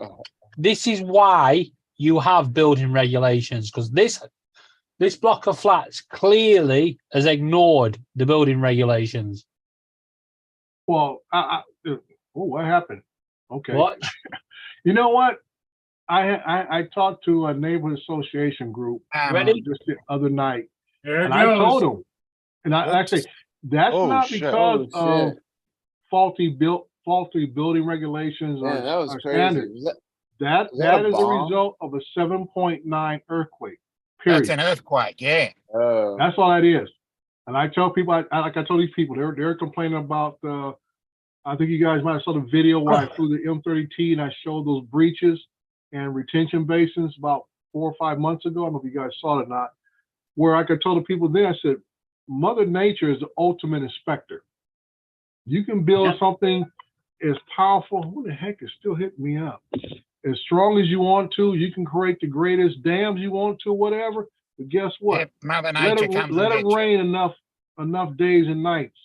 this is why you have building regulations, because this block of flats clearly has ignored the building regulations. Well, what happened? Okay. What? You know what? I talked to a neighborhood association group Ready? just the other night, There it and I told goes. them, and I say that's Oh, not shit. because Oh, of faulty building regulations or, Man, that was or crazy. standards. Was that- That Is that a is a bomb? result of a 7.9 earthquake. That's Period. an earthquake. Yeah. Oh. That's all that is. And I tell people, like I told these people, they're complaining about. I think you guys might have saw the video where I flew the M30T and I showed those breaches and retention basins about 4 or 5 months ago. I don't know if you guys saw it or not. Where I could tell the people then, I said, Mother Nature is the ultimate inspector. You can build Yeah. something as powerful. Who the heck is still hitting me up? As strong as you want to, you can create the greatest dams you want to, whatever. But guess what? Yep, Mother Let Nature it, comes let and it gets you. rain enough days and nights.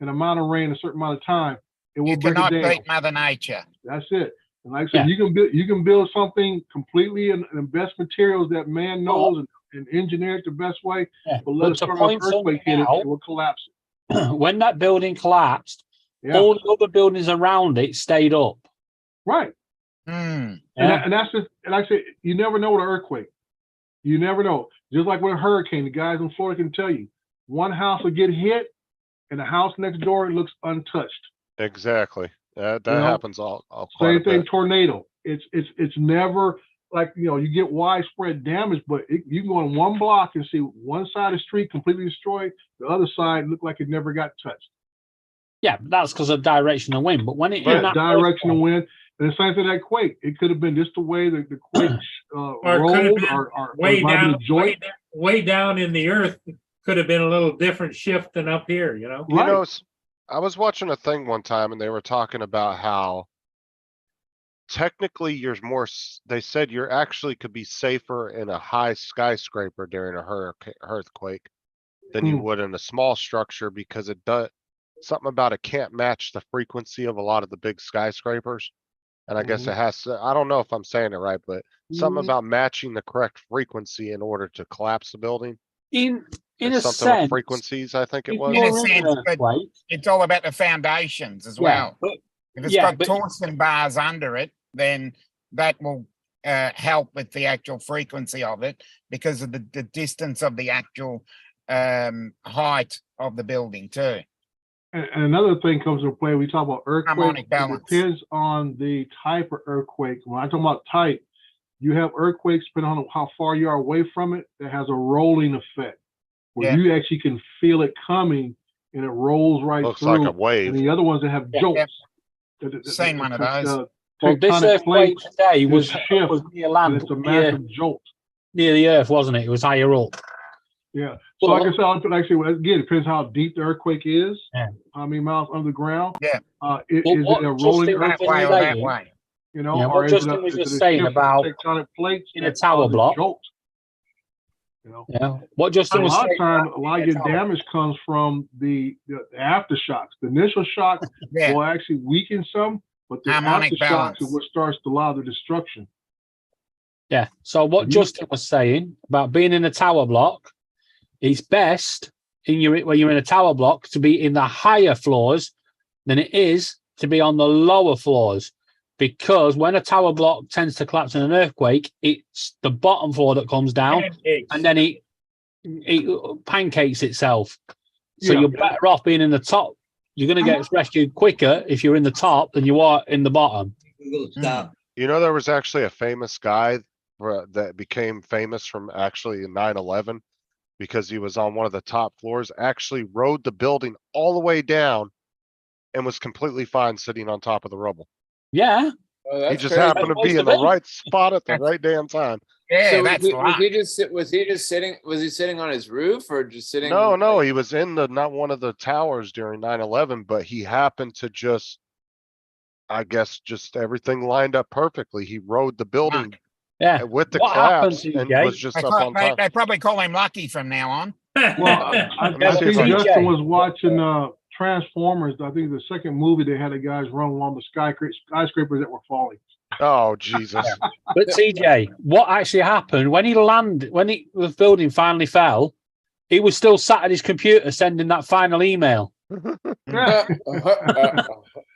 an amount of rain a certain amount of time, it will You break it cannot down. beat Mother Nature. That's it. And like I said, Yeah. you can build something completely in best materials that man knows and engineer it the best way. Yeah. But let But a to strong point earthquake something hit it, out, it will collapse it. when that building collapsed, Yeah, all the other buildings around it stayed up. right. Hmm. Yeah. And that's just, and like I said, you never know with an earthquake. You never know. Just like with a hurricane, the guys in Florida can tell you, one house will get hit and the house next door looks untouched. Exactly. That You know, happens all quite a Same thing, bit. tornado. It's never like, you get widespread damage, but you can go on one block and see one side of the street completely destroyed, the other side looked like it never got touched. Yeah, that's because of direction of wind. But when it Yeah, direction of wind. And the same thing that quake. It could have been just the way the quake Or it could have rolled, been or way it might have been down, a joint. way down in the earth, could have been a little different shift than up here, you know? You Right. know, I was watching a thing one time and they were talking about how technically you're more, they said you're actually could be safer in a high skyscraper during a earthquake than you Hmm. would in a small structure because it does, something about it can't match the frequency of a lot of the big skyscrapers. And I guess Mhm. it has to, I don't know if I'm saying it right, but something Mhm. about matching the correct frequency in order to collapse the building. in It's a something with sense, frequencies, I think it if was. In a you're in an sense, but earthquake, it's all about the foundations as yeah, well. but If it's yeah, got but torsion bars under it, then that will help with the actual frequency of it because of the distance of the actual height of the building too. And another thing comes into play. We talk about earthquake. Harmonic It balance. depends on the type of earthquake. When I talk about type, you have earthquakes depending on how far you are away from it that has a rolling effect, where Yeah. you actually can feel it coming and it rolls right Looks through. like a And wave. the other ones that have Yeah. jolts. Seen one of those. well, this Tectonic earthquake plates, today there's was shift, near and land, it's a massive jolt. near the earth, wasn't it? It was higher up. Yeah. So like I Well, said, again, it depends how deep the earthquake is, Yeah. how many miles under the ground. Yeah. Is Well, it what a rolling Justin was earthquake, That way or that saying- way. you know, Yeah, or what is Justin it a, was is just it a saying shift in about tectonic plates in a that tower causes block. jolt? You know, Yeah, what Justin a was lot of saying. time, about a lot in of a your tower- damage comes from the aftershocks. The initial shock Yeah. will actually weaken some, but the Harmonic aftershocks balance. is what starts a lot of the destruction. Yeah. So what You- Justin was saying about being in a tower block, it's best when you're in a tower block to be in the higher floors than it is to be on the lower floors. Because when a tower block tends to collapse in an earthquake, it's the bottom floor that comes down, and then it pancakes itself. So Yeah. you're better off being in the top. You're going to get rescued quicker if you're in the top than you are in the bottom. Google, stop. You know, there was actually a famous guy that became famous from actually in 9/11 because he was on one of the top floors, actually rode the building all the way down and was completely fine sitting on top of the rubble. Yeah. Oh, He that's just crazy. happened to Supposed be to in the be. right spot at the That's- right damn time. Yeah, So that's was right. he just sitting? Was he sitting on his roof or just sitting? No, he was in not one of the towers during 9/11, but he happened to just, I guess, just everything lined up perfectly. He rode the building Yeah. with the What happened, collapse and TJ? was just up on top. They probably call him Lucky from now on. Well, I Let me see think if I can- Justin was watching Transformers. I think the second movie they had the guys run along the skyscrapers that were falling. Oh, Jesus. But TJ, what actually happened when the building finally fell, he was still sat at his computer sending that final email. Yeah.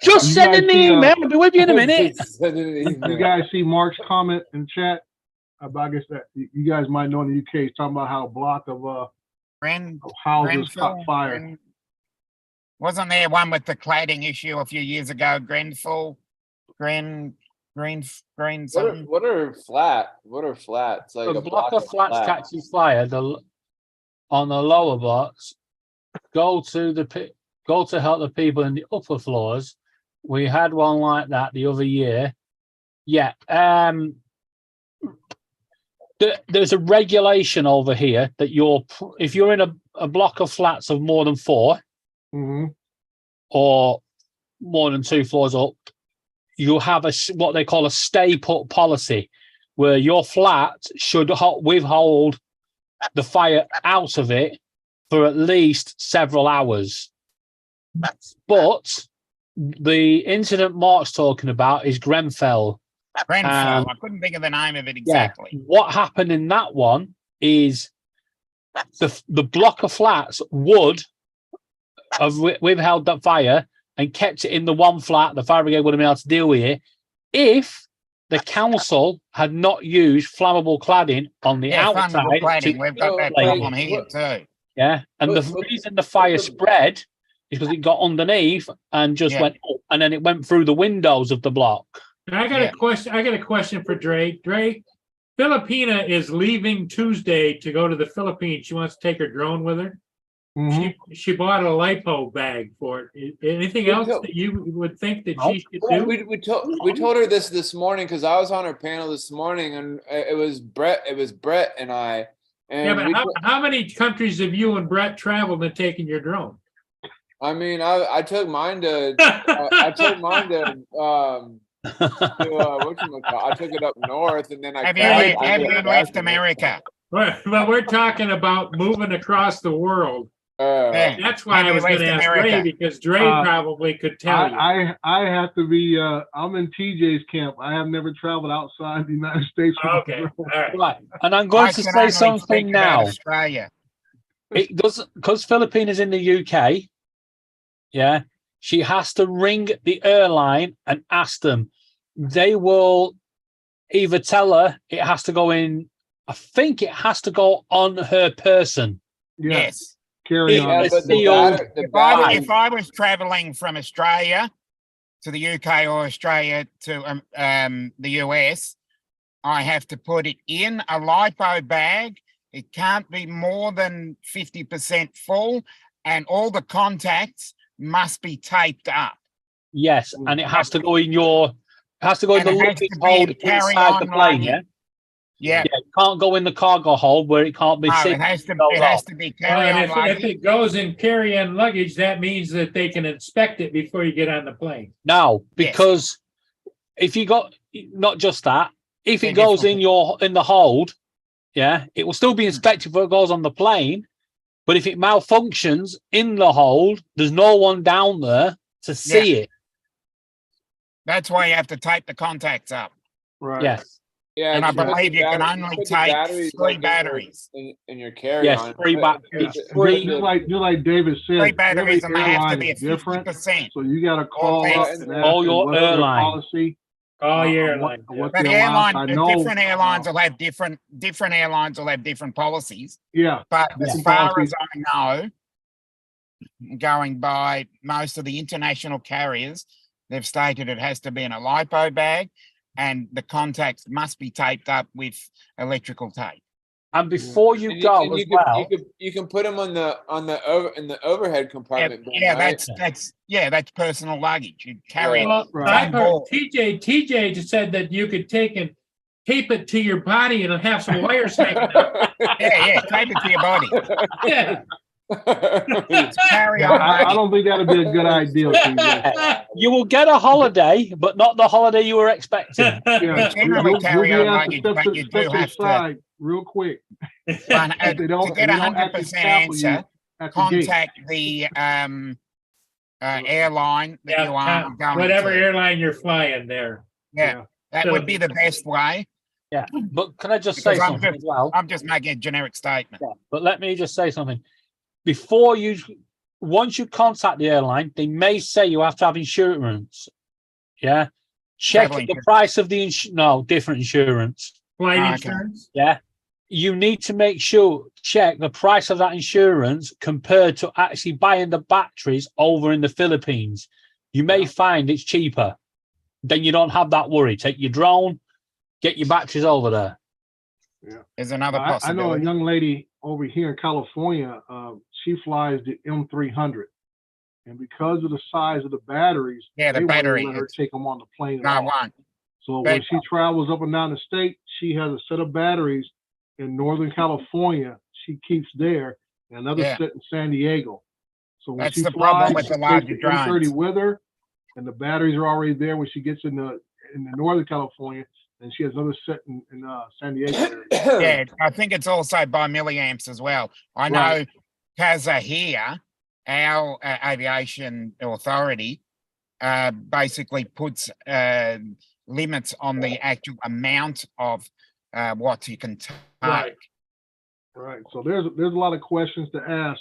Just You sending guys the see, email. I'll be with you in a minute. You guys see Mark's comment in chat about, I guess that you guys might know in the UK, he's talking about how a block of Gren, houses caught Grenfell, fire. wasn't there one with the cladding issue a few years ago? Grenfell, Green something. What are flats? Like A block of flats catches fire. On the lower blocks, go to help the people in the upper floors. We had one like that the other year. Yeah. There's a regulation over here that if you're in a block of flats of more than 4 Mhm. or more than 2 floors up, you have what they call a stay put policy, where your flat should withhold the fire out of it for at least several hours But the incident Mark's talking about is Grenfell. Grenfell. I couldn't think of the name of it Yeah. exactly. What happened in that one is the block of flats would have withheld that fire and kept it in the one flat. The fire brigade would have been able to deal with it if the council had not used flammable cladding on the Yeah, outside. flammable cladding. to We've got that insulate problem it. here too. Yeah, and the reason the fire spread is because it got underneath and just Yeah. went up, and then it went through the windows of the block. I got Yeah. a question. I got a question for Dre. Dre, Filipina is leaving Tuesday to go to the Philippines. She wants to take her drone with her. Mhm. She bought a lipo bag for it. Anything else that you would think that she should do? We told her this morning because I was on her panel this morning, and it was Brett and I. And Yeah, but we how many countries have you and Brett traveled and taken your drone? I mean, I took mine to I took mine to whatchamacallit, I took it up north, and then I Have you crashed- left, I have ended you up left crashing it. America? But we're talking about moving across the world. Yeah. That's why Have I you was going to left ask Dre, America? because Dre probably could tell you. I have to be, I'm in TJ's camp. I have never traveled outside the United States. with Okay, my all drone. right. Right, and I'm going I to can say only something speak about now. Australia. It does because Philippine is in the UK. Yeah, she has to ring the airline and ask them. They will either tell her it has to go in. I think it has to go on her person. Yeah, Yes. carry Yeah, on. Yeah, It's but the sealed. batter- the If I, battery- if I was traveling from Australia to the UK or Australia to the US, I have to put it in a lipo bag. It can't be more than 50% full, and all the contacts must be taped up. Yes, and it has to go in your. It has to go in And the it has luggage to be hold in carry-on inside the plane. Yeah, luggage. Yeah, yeah. It can't go in the cargo hold where it can't be no, seen. it has to. goes It has off. to be Well, and carry-on if luggage. it goes in carry-on luggage, that means that they can inspect it before you get on the plane. No, Yes. because if you got not just that, if They're it goes different. in the hold, yeah, it will still be inspected before it goes on the plane. But if it malfunctions in the hold, there's no one down there to see it. That's why you have to tape the contacts up. Right. Yes, Yeah, And I you put believe the you can battery- only put the take batteries, 3 like, batteries. in your carry-on. three Put- it's put- three. put Just like David said, 3 batteries, every and they have to airline be is at different. 50%. So you got to call less. up and ask All them your what's their airline. policy. All your on what- airlines. what But they allow. I know, different airlines will have different airlines will have different policies. yeah, But as Different far policies. as I know, going by most of the international carriers, they've stated it has to be in a lipo bag, and the contacts must be taped up with electrical tape. And before you And go and as can, well, you can put them in the overhead Yeah, compartment. bin, yeah, right? that's personal luggage. You carry it. Well, Right. I've heard Board. TJ just said that you could take and tape it to your body and have some wires hanging out. Yeah, tape it to your body. Yeah. Carry Yeah, on. I luggage. don't think that'd be a good idea. TJ. you will get a holiday, but not the holiday you were expecting. Yeah, Generally you'll carry be on asked to luggage, step but to- you do step to the have to- side real quick. But, If they don't, to if get they don't actually 100% tackle you answer, at the gate. contact the airline that you are going Whatever to. airline you're flying there. Yeah, that would be the best way. Yeah, but can I just say Because I'm something as well? I'm just making a generic statement. Yeah, but let me just say something. Once you contact the airline, they may say you have to have insurance. Yeah. Check Travel the insurance. price of the different insurance. Flight Okay. insurance. Yeah. You need to make sure, check the price of that insurance compared to actually buying the batteries over in the Philippines. You may find it's cheaper. Then you don't have that worry. Take your drone, get your batteries over there. There's another I know a possibility. young lady over here in California. She flies the M300, and because of the size of the batteries, Yeah, the they won't even battery, let her it's- take them on the plane. No, at I all. won't. So But- when she travels up and down the state, she has a set of batteries in Northern California. She keeps there, and another Yeah. set in San Diego. So when That's she the problem flies, with she the takes larger the M30 drones. with her, and the batteries are already there when she gets in the Northern California, and she has another set in San Diego. area. Yeah, I think it's also by milliamps as well. I know Right. Casa here our aviation authority basically puts limits on the actual amount of what you can take. Right. Right. So there's a lot of questions to ask.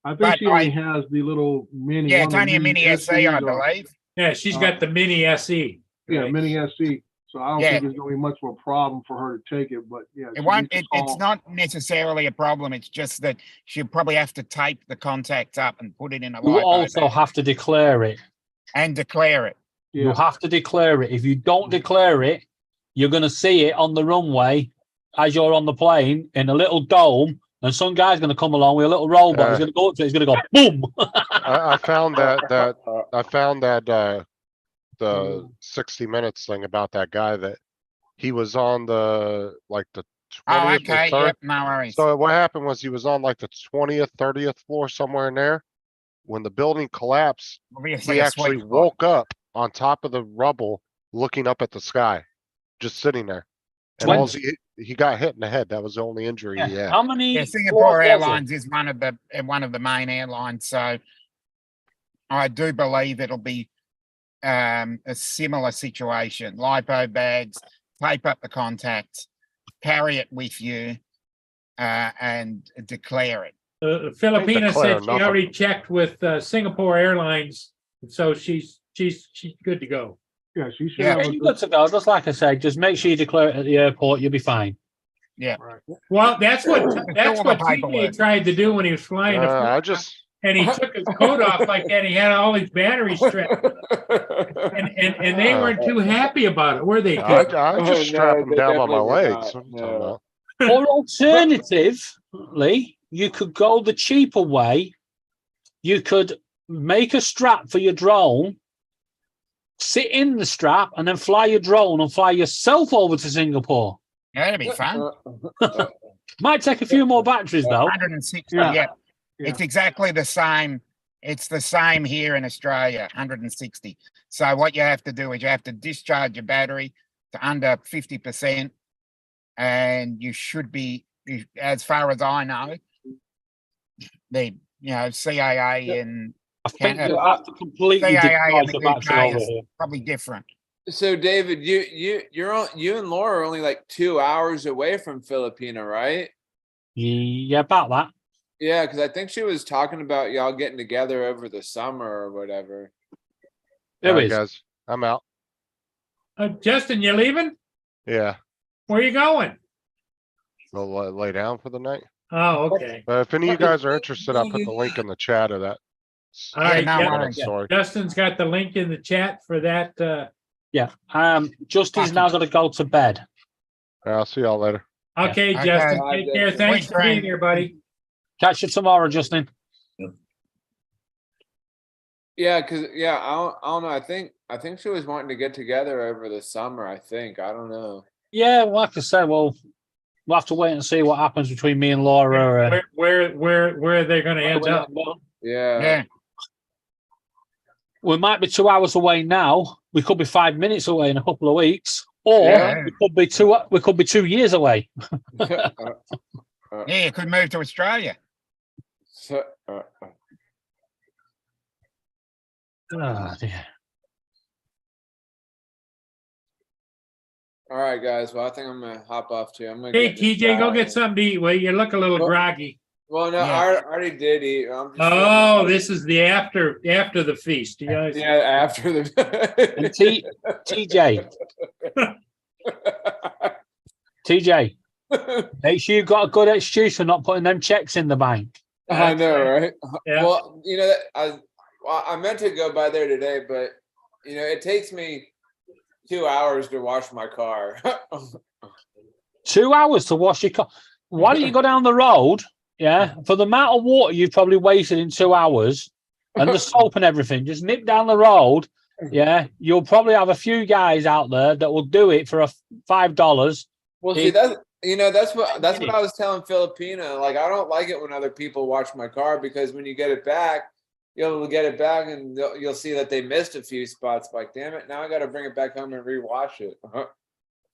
I think But she only has the little mini. Yeah, one it's of the only a mini SE, I SEs or- believe. Yeah, she's got the mini SE. Yeah, right? mini SE. So I don't Yeah. think it's gonna be much of a problem for her to take it, but yeah. It she won't. needs to It's call- not necessarily a problem. It's just that she'll probably have to tape the contacts up and put it in a You lipo also bag have to declare it. and declare it. You Yeah, have to declare it. If you don't declare it, you're going to see it on the runway as you're on the plane in a little dome, and some guy's going to come along with a little robot. He's going to go up to it. He's going to go boom. I found that the 60 Minutes thing about that guy that he was on the 20th Oh, or okay. 3rd. Yep. No worries. So what happened was he was on like the 20th, 30th floor, somewhere in there. When the building collapsed, Obviously, he a actually sweet spot. woke up on top of the rubble, looking up at the sky, just sitting there. And all he got hit in the head. That was the only injury he had. How many? Yeah, floors Singapore was it? Airlines is one of the main airlines, so I do believe it'll be a similar situation. Lipo bags, tape up the contacts, carry it with you, and declare it. Filipina declare said she nothing. already checked with Singapore Airlines, so she's good to go. yeah, she should Yeah, have Yeah, a you're good, good to go. Just like I said, just make sure you declare it at the airport. You'll be fine. Well, that's what all the paperwork. TJ tried to do when he was flying, the I first time, just, and he took his coat off like that. He had all his batteries strapped, and they weren't too happy about it, were they? I Ted? just strap him they down by my definitely were legs. not. What are you talking No. about? Or alternatively, you could go the cheaper way. You could make a strap for your drone, sit in the strap, and then fly your drone and fly yourself over to Singapore. That'd be fun. Might take a few more batteries though. 160. Yeah. Yeah. Yeah. It's exactly the same. It's the same here in Australia, 160. So what you have to do is you have to discharge your battery to under 50%, and you should be, as far as I know, the CAA and I think Canada- you have to completely CAA and discharge the the battery UK over is here. probably different. So David, you and Laura are only like 2 hours away from Filipina, right? Yeah, about that. Yeah, because I think she was talking about y'all getting together over the summer or whatever. There All right, is. guys, I'm out. Justin, you leaving? Yeah, Where you going? we'll lay down for the night. Oh, okay. But if any of you guys are interested, I'll put the link in the chat of that. All right, no yeah. worries. Story. Justin's got the link in the chat for that. Yeah. Justin's now got to go to bed. All right, I'll see y'all later. Okay, Okay. Justin, Bye, take care. Justin. Thanks for being Thanks, here, buddy. Catch you tomorrow, Justin. Yeah, because I don't know. I think she was wanting to get together over the summer. I don't know. Yeah, well, like I said, we'll have to wait and see what happens between me and Laura. Where are they going to end up? Yeah. Yeah. We might be 2 hours away now. We could be 5 minutes away in a couple of weeks, or Yeah. we could be 2 years away. Yeah, you could move to Australia. So, Ah, dear. all right, guys. Well, I think I'm gonna hop off too. I'm gonna. Hey, get in the TJ, go shower. get something to eat. Well, you look a little Well, groggy. Well, no, Yeah. I already did eat. I'm just Oh, this is the after the feast. You guys. yeah. After And the. TJ, make sure you've got a good excuse for not putting them checks in the bank. I know, right? Yeah. Well, I meant to go by there today, but it takes me 2 hours to wash my car. 2 hours to wash your car. Why don't you go down the road? Yeah, for the amount of water you've probably wasted in 2 hours and the soap and everything, just nip down the road. Yeah, you'll probably have a few guys out there that will do it for $5. Well, see, that's what I was telling Filipina. Like, I don't like it when other people wash my car because when you get it back, you'll get it back and you'll see that they missed a few spots. Like, damn it, now I got to bring it back home and rewash it.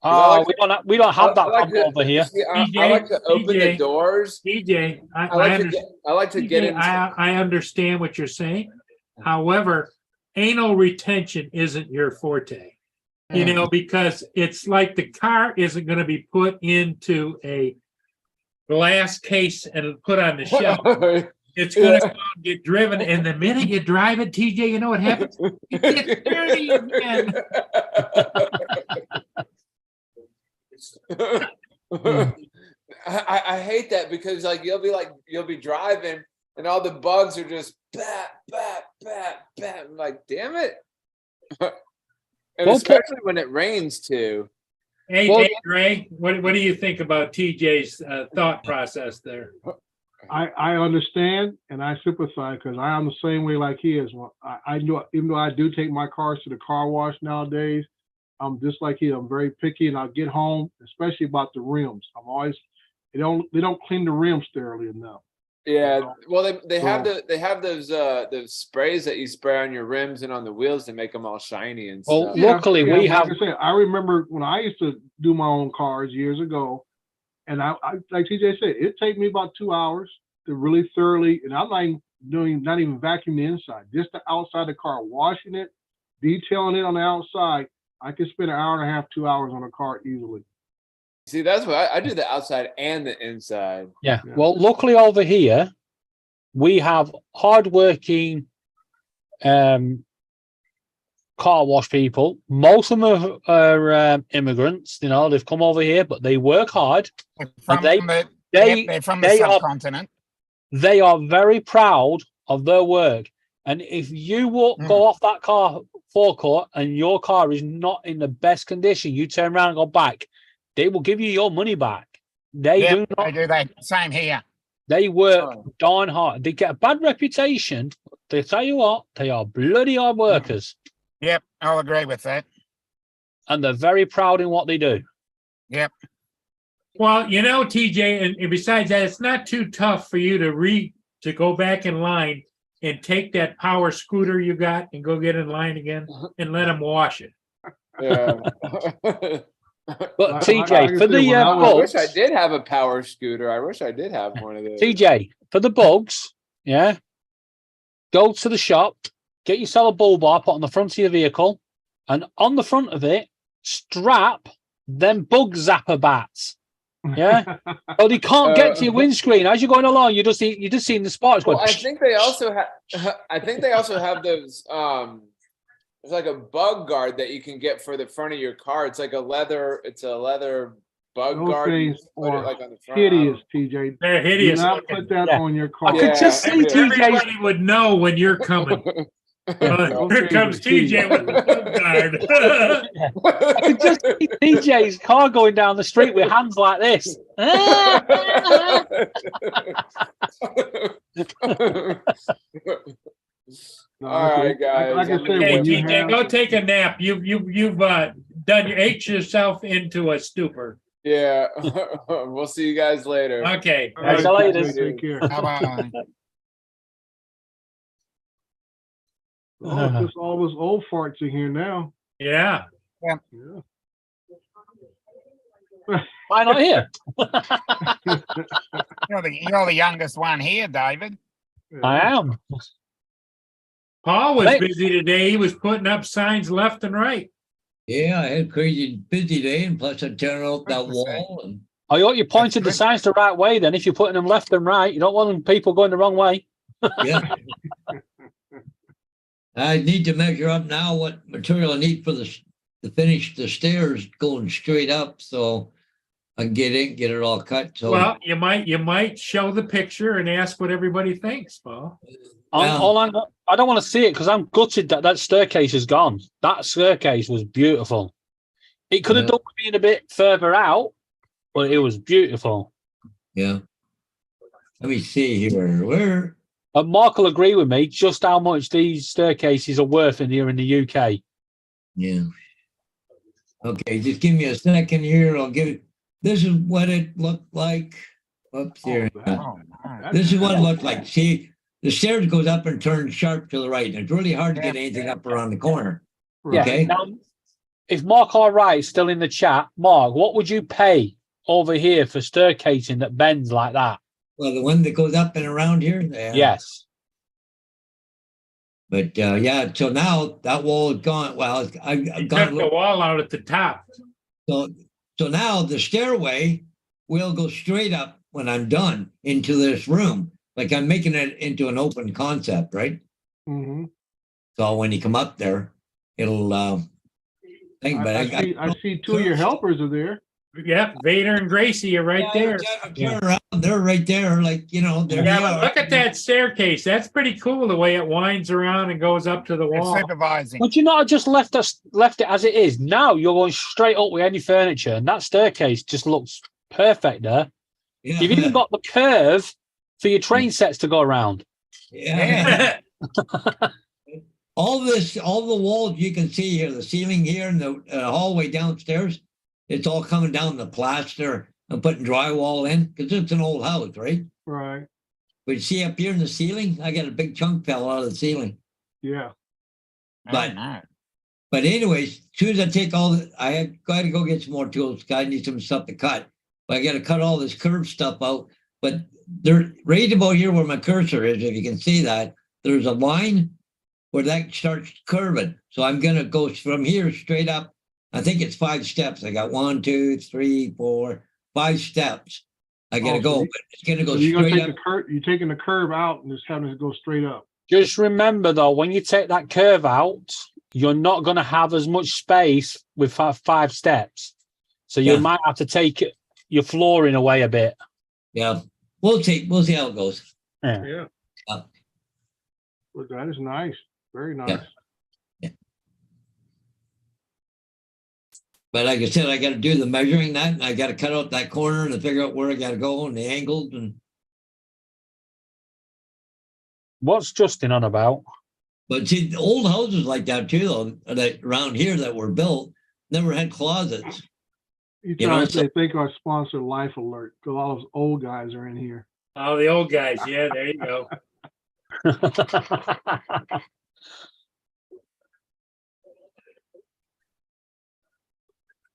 Oh, we don't have that I like problem to- over here. See, I DJ, like to open the DJ. doors. DJ, I like to get TJ, in. I understand what you're saying. However, anal retention isn't your forte. You know, because it's like the car isn't gonna be put into a glass case and put on the shelf. It's gonna go and get driven, and the minute you drive it, TJ, you know what happens? It gets dirty again. I hate that because like you'll be driving and all the bugs are just bat bat bat bat. I'm like, damn it. And Well, especially when it rains too. Hey, Well- hey, Ray, what do you think about TJ's thought process there? I understand and I sympathize because I am the same way like he is. I know, even though I do take my cars to the car wash nowadays, I'm just like he. I'm very picky, and I'll get home, especially about the rims. I'm always they don't clean the rims thoroughly enough. Yeah, well they have So- those sprays that you spray on your rims and on the wheels to make them all shiny and Well, stuff. luckily we like have. I said, I remember when I used to do my own cars years ago, and I like TJ said, it take me about 2 hours to really thoroughly, and I'm not even vacuuming the inside, just the outside of the car, washing it, detailing it on the outside. I could spend an hour and a half, 2 hours on a car easily. See, that's what I do, the outside and the inside. Yeah. Yeah. Well, luckily over here, we have hardworking car wash people. Most of them are immigrants. You know, they've come over here, but they work hard. From they- the, They they're from the they are subcontinent. they are very proud of their work. And if you go off that car forecourt and your car is not in the best condition, you turn around and go back, they will give you your money back. They Yep, do not. I do that. Same here. They work Oh. darn hard. They get a bad reputation. They tell you what, they are bloody hard workers, Yep, I'll agree with that. and they're very proud in what they do. Yep. Well, you know, TJ, and besides that, it's not too tough for you to go back in line and take that power scooter you got and go get in line again and let them wash it. Yeah. But Like- TJ, like I for said, the when I I bugs, wish I did have a power scooter. I wish I did have one of those. TJ, for the bugs, yeah, go to the shop, get yourself a bull bar, put on the front of your vehicle, and on the front of it, strap them bug zapper bats. Yeah, so they can't get to your windscreen as you're going along. You just seeing the sparks go. Well, I think they also have. I think they also have those. It's like a bug guard that you can get for the front of your car. It's like a leather. It's a leather bug Those guard. You things just put it are like on the front. Hideous, TJ. They're Do hideous not looking. put that Yeah. on your I car. could just see Yeah. TJ's. Everybody would know when you're coming. Here comes TJ with the bug guard. I could just see TJ's car going down the street with hands like this. No, All right, guys. Like I said, Hey, when you TJ, have, go take a nap. You've ate yourself into a stupor. Yeah. We'll see you guys later. Okay. all right, Catch you later. TJ, take care. Bye-bye. Oh, it's just all those old farts in here now. Yeah. Yeah. Why not here? You're the youngest one here, David. I am. Paul was Hey. busy today. He was putting up signs left and right. Yeah, I had crazy busy day, and plus I turned out that 100%. wall, and I thought you pointed the That's signs the right way. Then, if you're putting them left and right, you don't want people going the wrong way. yeah. I need to measure up now what material I need for to finish the stairs going straight up, so I can get it all cut. So Well, you might show the picture and ask what everybody thinks, Paul. Wow. I don't want to see it because I'm gutted that staircase is gone. That staircase was beautiful. It could have Yeah. done with being a bit further out, but it was beautiful. yeah. Let me see here. Where? And Mark will agree with me just how much these staircases are worth here in the UK. Yeah. Okay, just give me a second here. I'll give it. This is what it looked like. Oops, here. Oh, that- Oh, no. This is what it looked like. See, the stairs goes up and turns sharp to the right. And it's really hard to get Yeah. anything up around the corner. Right. Okay. Now, if Mark R. Wright is still in the chat, Mark, what would you pay over here for staircasing that bends like that? Well, the one that goes up and around here. Yes. But yeah, so now that wall is gone. Well, I've You gone. took the wall out at the top. So now the stairway will go straight up when I'm done into this room. Like I'm making it into an open concept, right? Mm-hmm. So when you come up there, it'll thing. But I see two of your helpers are there. Yep, Vader and Gracie are right there. Turn around, they're right there, like there Yeah, they but are. look at that staircase. That's pretty cool the way it winds around and goes up to the It's wall. supervising. Would you not have just left it as it is? Now you're going straight up with any furniture, and that staircase just looks perfect there. Yeah. You've even got the curve for your train sets to go around. Yeah. All the walls you can see here, the ceiling here and the hallway downstairs, it's all coming down the plaster and putting drywall in because it's an old house, right? Right. But you see up here in the ceiling, I got a big chunk fell out of the ceiling. Yeah. But- Oh, no. But anyways, as soon as I take I had got to go get some more tools. I need some stuff to cut. But I got to cut all this curved stuff out. But they're right about here where my cursor is. If you can see that, there's a line where that starts curving. So I'm gonna go from here straight up. I think it's 5 steps. I got 1, 2, 3, 4, 5 steps. I gotta Oh, so go. you- But it's gonna go So you're gonna straight take up. the curve. You're taking the curve out and just having it go straight up. Just remember, though, when you take that curve out, you're not going to have as much space with 5 steps. So you Yeah. might have to take your flooring away a bit. Yeah, we'll see. We'll see how it goes. Yeah. Yeah. Yeah. But that is nice. Very nice. But like I said, I got to do the measuring that, and I got to cut out that corner and figure out where I got to go and the angles. And What's Justin on about? but see, the old houses like that too, though, that around here that were built Mm-hmm. never had closets. You You trying know, to say thank our sponsor Life Alert because all those old guys are in here. Oh, the old guys. Yeah, there you go.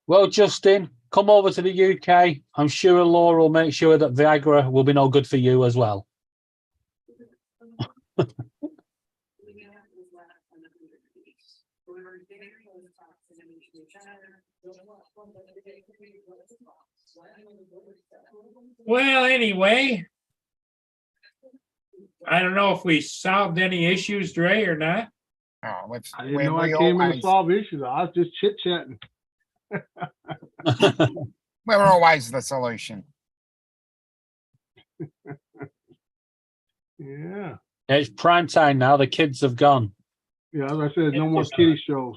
Well, Justin, come over to the UK. I'm sure Laura will make sure that Viagra will be no good for you as well. Well, anyway, I don't know if we solved any issues, Dre, or not. Oh, it's, I didn't know I came in to solve issues. I was just chit chatting. we're always the solution. Yeah. It's prime time now. The kids have gone. Yeah, as I said, no more kiddie shows.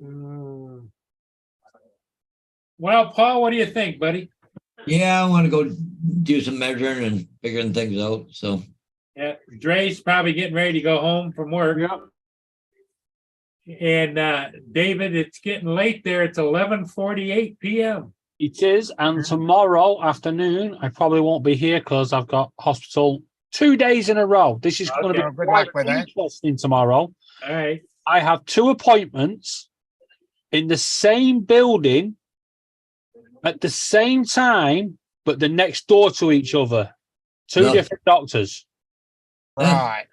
Uh, Well, Paul, what do you think, buddy? Yeah, I want to go do some measuring and figuring things out. So Yeah, Dre's probably getting ready to go home from work. Yep. And David, it's getting late there. It's 11:48 p.m. It is. And tomorrow afternoon, I probably won't be here because I've got hospital 2 days in a row. This is going to Okay. be Good quite luck with that. interesting tomorrow. All right. I have 2 appointments in the same building at the same time, but they're next door to each other. 2 No. different doctors. Right.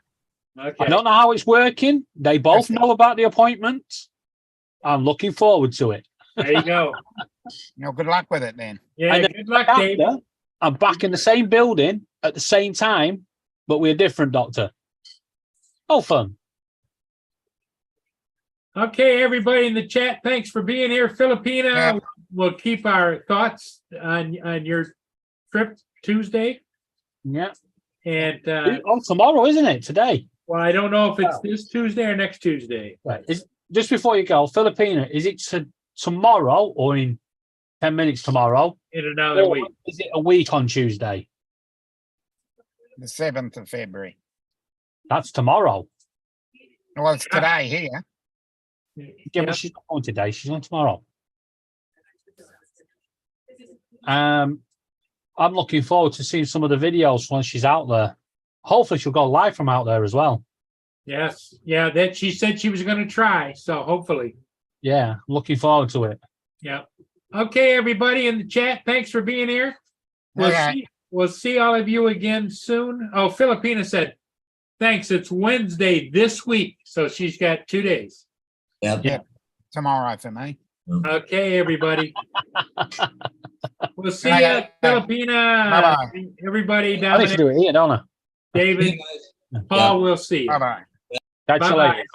Okay. I don't know how it's working. They both know about the appointment. I'm looking forward to it. There you go. No, good luck with it then. Yeah, And then good luck, David. After, I'm back in the same building at the same time, but with a different doctor. Oh, fun. Okay, everybody in the chat, thanks for being here. Filipina, Yeah. we'll keep our thoughts on your trip Tuesday. Yeah. And Oh, tomorrow, isn't it? Today. well, I don't know if it's this Tuesday or next Tuesday. Right. Just before you go, Filipina, is it tomorrow or in 10 minutes tomorrow? In another Or week. is it a week on Tuesday? The 7th of February. That's tomorrow. Well, it's today here. Yeah, Yeah. but she's not on today. She's on tomorrow. I'm looking forward to seeing some of the videos once she's out there. hopefully she'll go live from out there as well. Yes, yeah, that she said she was gonna try, so hopefully. Yeah, looking forward to it. Yeah. Okay, everybody in the chat, thanks for being here. Okay. We'll see all of you again soon. Oh, Filipina said, thanks, it's Wednesday this week, so she's got 2 days. Yep. Yeah. Tomorrow for me. Okay, everybody. We'll see Good you, night. Filipina. Bye-bye. Everybody, I need to Dominic, do it here, don't I? David, Paul, we'll see you. Bye bye. Catch you Bye-bye. later.